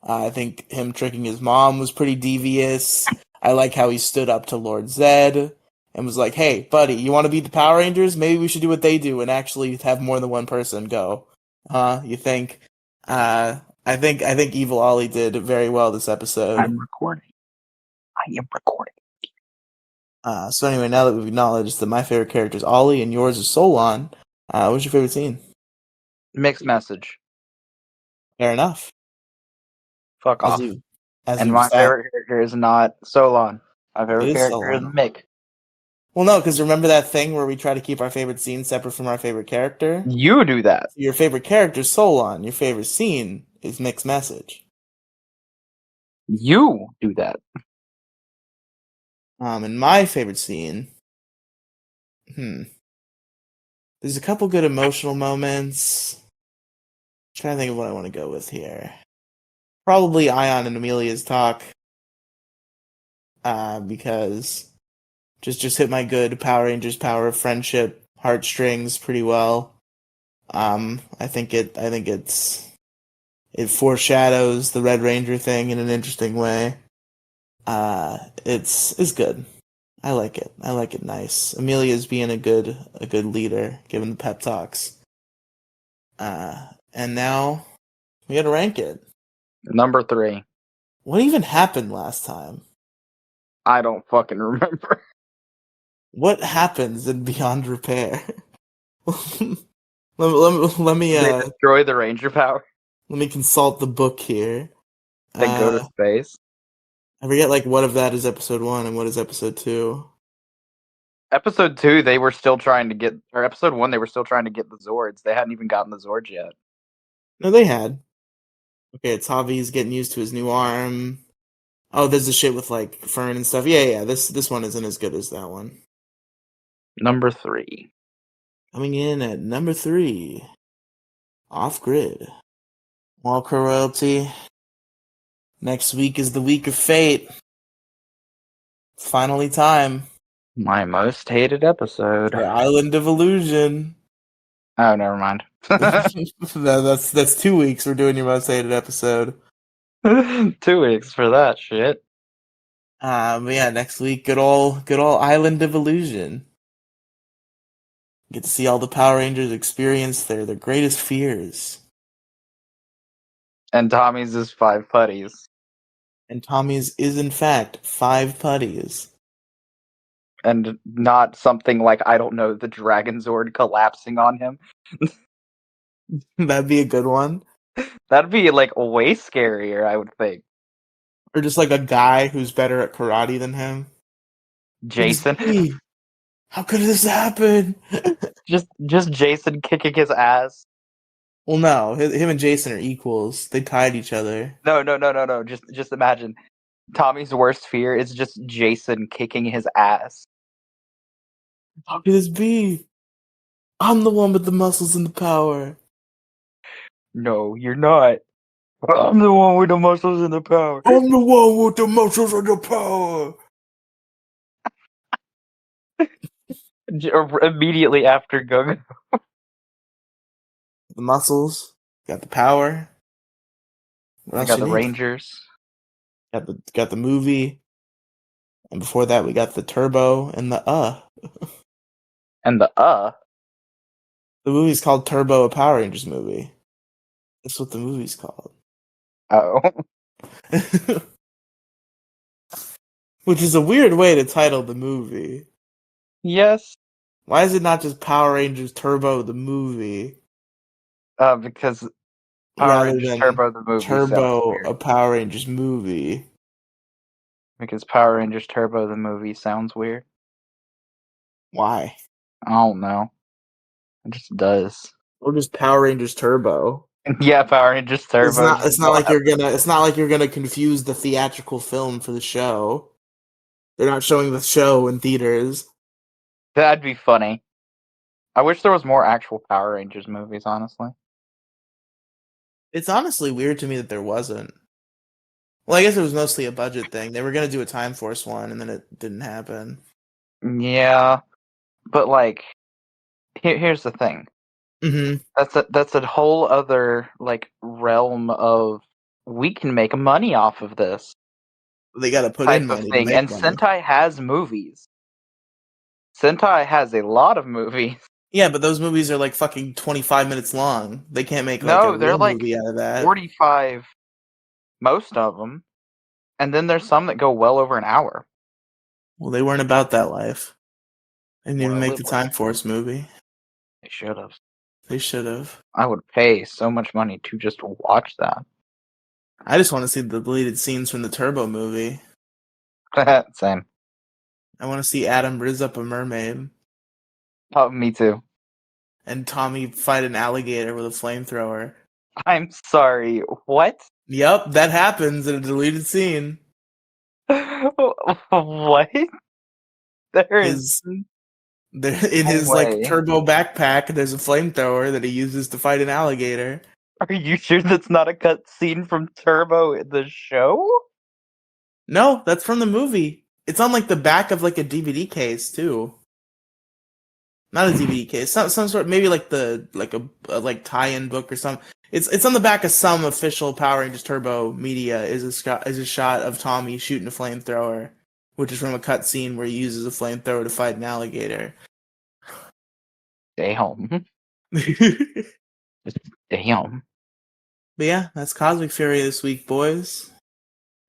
I think him tricking his mom was pretty devious. I like how he stood up to Lord Zed and was like, "Hey, buddy, you want to beat the Power Rangers? Maybe we should do what they do and actually have more than one person go." You think? I think Evil Ollie did very well this episode. I'm recording. I am recording. So anyway, now that we've acknowledged that my favorite character is Ollie and yours is Solon, what's your favorite scene? Mixed message. Fair enough. Fuck off. And my favorite character is not Solon. My favorite character is Mick. Well, no, because remember that thing where we try to keep our favorite scene separate from our favorite character? You do that. Your favorite character is Solon. Your favorite scene is Mick's message. You do that. And my favorite scene... There's a couple good emotional moments. I'm trying to think of what I want to go with here. Probably Ion and Amelia's talk. Because just hit my good Power Rangers power of friendship heartstrings pretty well. I think it foreshadows the Red Ranger thing in an interesting way. It's good. I like it. I like it nice. Amelia's being a good leader, giving the pep talks. And now we gotta rank it. Number 3. What even happened last time? I don't fucking remember. What happens in Beyond Repair? let me They destroy the Ranger power. let me consult the book here. They go to space. I forget like what of that is episode 1 and what is episode 2. Episode 2, they were still trying to get, or episode 1, they were still trying to get the Zords. They hadn't even gotten the Zords yet. No, they had. Okay, Tavi's getting used to his new arm. Oh, there's the shit with like Fern and stuff. Yeah. This one isn't as good as that one. Number 3. Coming in at number 3, Off Grid. Walker Royalty. Next week is the week of fate. It's finally time. My most hated episode. For Island of Illusion. Oh, never mind. That's 2 weeks. We're doing your most hated episode. 2 weeks for that shit. But yeah, next week, good old Island of Illusion. Get to see all the Power Rangers experience their greatest fears. And Tommy's is 5 putties. And Tommy's is in fact 5 putties. And not something like, I don't know, the Dragon Zord collapsing on him. That'd be a good one. That'd be like way scarier, I would think. Or just like a guy who's better at karate than him. Jason. How could this happen? just Jason kicking his ass. Well, no, him and Jason are equals. They tied each other. No. Just imagine. Tommy's worst fear is just Jason kicking his ass. How could this be? I'm the one with the muscles and the power. No, you're not. I'm the one with the muscles and the power. I'm the one with the muscles and the power. Immediately after Gung. The muscles, got the power. We got the Rangers. Got the movie. And before that we got the Turbo and the And the The movie's called Turbo, a Power Rangers movie. That's what the movie's called. Oh. Which is a weird way to title the movie. Yes. Why is it not just Power Rangers Turbo the movie? Because Power Rangers Turbo the movie. Turbo, a Power Rangers movie. Because Power Rangers Turbo the movie sounds weird. Why? I don't know. It just does. Or just Power Rangers Turbo. Yeah, Power Rangers Turbo. It's not like you're gonna confuse the theatrical film for the show. They're not showing the show in theaters. That'd be funny. I wish there was more actual Power Rangers movies, honestly. It's honestly weird to me that there wasn't. Well, I guess it was mostly a budget thing. They were gonna do a Time Force one, and then it didn't happen. Yeah, but like, here's the thing. Mm-hmm. That's a whole other like realm of we can make money off of this. They got to put in money. Thing. And money. Sentai has movies. Sentai has a lot of movies. Yeah, but those movies are like fucking 25 minutes long. They can't make like a real movie out of that. 45, most of them, and then there's some that go well over an hour. Well, they weren't about that life. They didn't even make the Time Force movie. They should have. They should have. I would pay so much money to just watch that. I just want to see the deleted scenes from the Turbo movie. Same. I want to see Adam riz up a mermaid. Oh, me too. And Tommy fight an alligator with a flamethrower. I'm sorry, what? Yep, that happens in a deleted scene. What? In his like turbo backpack, there's a flamethrower that he uses to fight an alligator. Are you sure that's not a cut scene from Turbo the show? No, that's from the movie. It's on like the back of like a DVD case too. Not a DVD case, some sort, maybe like a tie-in book or something. It's on the back of some official Power Rangers Turbo media is a shot of Tommy shooting a flamethrower, which is from a cutscene where he uses a flamethrower to fight an alligator. Damn. Damn. But yeah, that's Cosmic Fury this week, boys.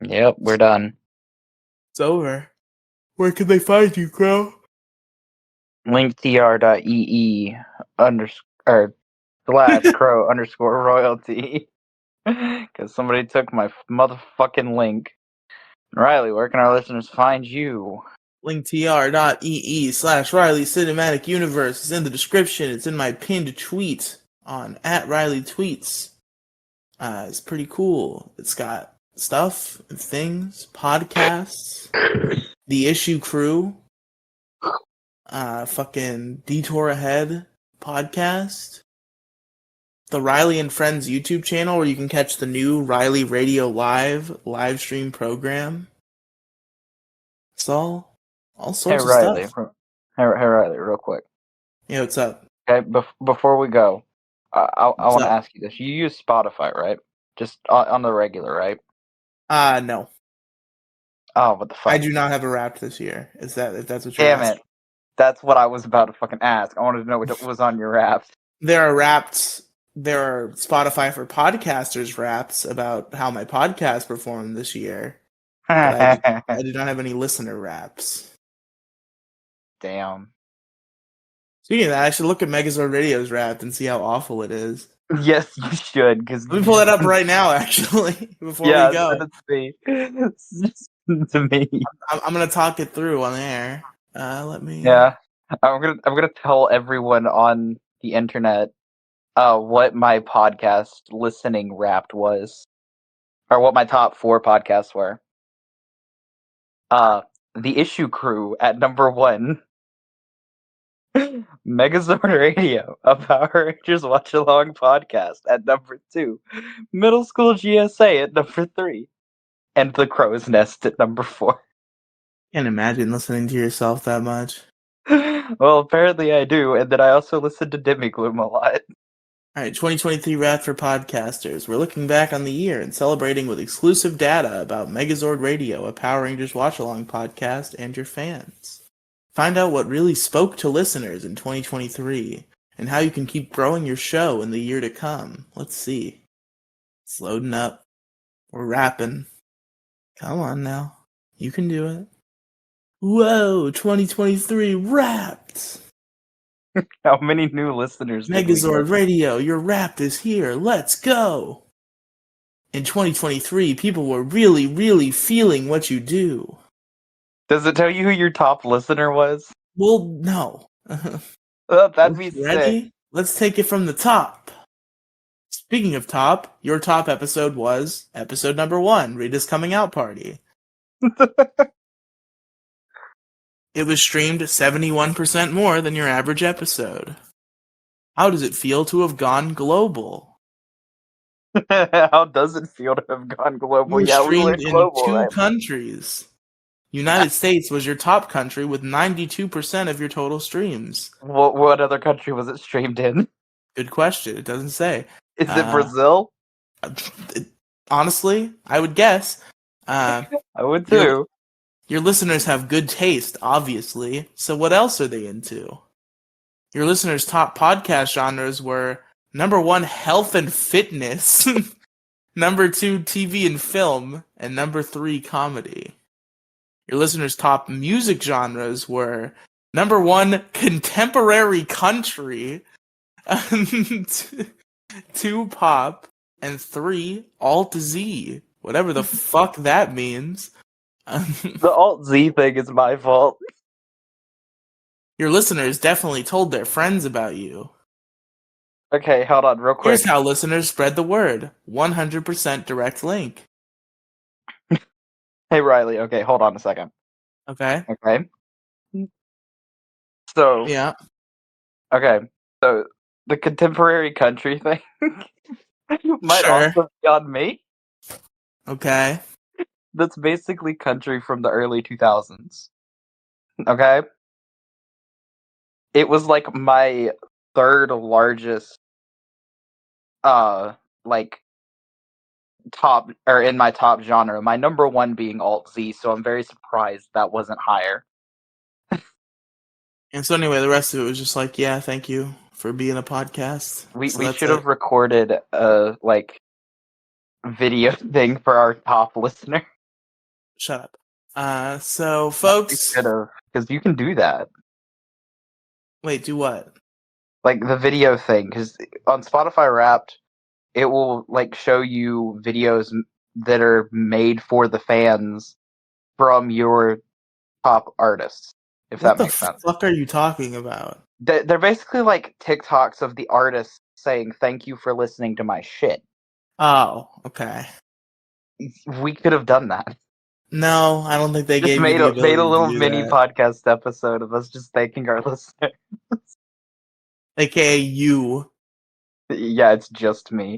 Yep, we're done. It's over. Where can they find you, Crow? linktr.ee / crow _ royalty. Because somebody took my motherfucking link. Riely, where can our listeners find you? linktr.ee / rielycinematicuniverse is in the description. It's in my pinned tweet on @RielyTweets. It's pretty cool. It's got stuff and things, podcasts, the Issue Crew, fucking Detour Ahead podcast, the Riely and Friends YouTube channel where you can catch the new Riely Radio live stream program. It's all sorts of Riely, stuff. Hey Riely, real quick. Yeah, what's up? Okay, before we go, I want to ask you this. You use Spotify, right? Just on the regular, right? No. Oh, what the fuck? I do not have a Wrapped this year. If that's what you're Damn asking. it. That's what I was about to fucking ask. I wanted to know what was on your Wrapped. There are Wrapped. There are Spotify for Podcasters Wraps about how my podcast performed this year. But I do not have any listener Wraps. Damn. Speaking of that, I should look at Megazord Radio's Wrapped and see how awful it is. Yes, you should. Cause Let me pull that up right now, actually, before we go. Send it to me. I'm gonna talk it through on air. Let me. Yeah, I'm gonna tell everyone on the internet what my podcast listening Wrapped was, or what my top 4 podcasts were. The Issue Crew at number 1. Megazord Radio, a Power Rangers watch along podcast at number 2. Middle School GSA at number 3. And The Crow's Nest at number 4. Can't imagine listening to yourself that much. Well, apparently I do, and then I also listen to Demigloom a lot. Alright, 2023 Wrapped for Podcasters. We're looking back on the year and celebrating with exclusive data about Megazord Radio, a Power Rangers watch-along podcast, and your fans. Find out what really spoke to listeners in 2023, and how you can keep growing your show in the year to come. Let's see. It's loading up. We're rapping. Come on now. You can do it. Whoa, 2023 Wrapped! How many new listeners did we Megazord get? Radio, your Wrapped is here. Let's go! In 2023, people were really, really feeling what you do. Does it tell you who your top listener was? Well, no. That'd be Ready? sick. Let's take it from the top. Speaking of top, your top episode was episode number 1, Rita's Coming Out Party. It was streamed 71% more than your average episode. How does it feel to have gone global? How does it feel to have gone global? You were streamed we global, in 2 right? countries. United States was your top country with 92% of your total streams. What other country was it streamed in? Good question. It doesn't say. Is it Brazil? Honestly, I would guess. I would too. Your listeners have good taste, obviously. So what else are they into? Your listeners' top podcast genres were number 1, health and fitness, number 2, TV and film, and number 3, comedy. Your listeners' top music genres were number 1, contemporary country, 2, pop, and 3, alt-Z. Whatever the fuck that means. The alt-Z thing is my fault. Your listeners definitely told their friends about you. Okay, hold on, real quick. Here's how listeners spread the word. 100% direct link. Hey, Riely, okay, hold on a second. Okay. So... Yeah. Okay, so the contemporary country thing might Sure. also be on me. Okay. That's basically country from the early 2000s. Okay? It was like my 3rd largest like top or in my top genre. My number one being Alt Z, so I'm very surprised that wasn't higher. And so anyway, the rest of it was just like, yeah, thank you for being a podcast. We should have recorded a like video thing for our top listener. Shut up. So folks, because you can do that. Wait, do what? Like the video thing, because on Spotify Wrapped, it will like show you videos that are made for the fans from your top artists. If What that the makes sense. fuck are you talking about? They're basically like TikToks of the artists saying thank you for listening to my shit. Oh, okay. We could have done that. No, I don't think they Just gave you the ability made a little to do mini that. podcast episode of us just thanking our listeners. AKA you. Yeah, it's just me.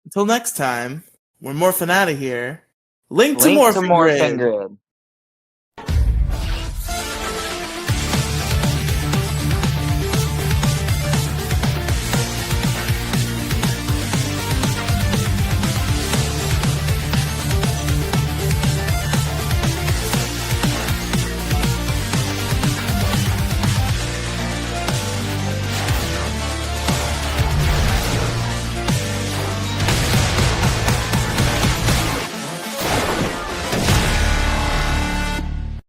Until next time, we're morphing out of here. Link to Link to Morphin Grid. Grid.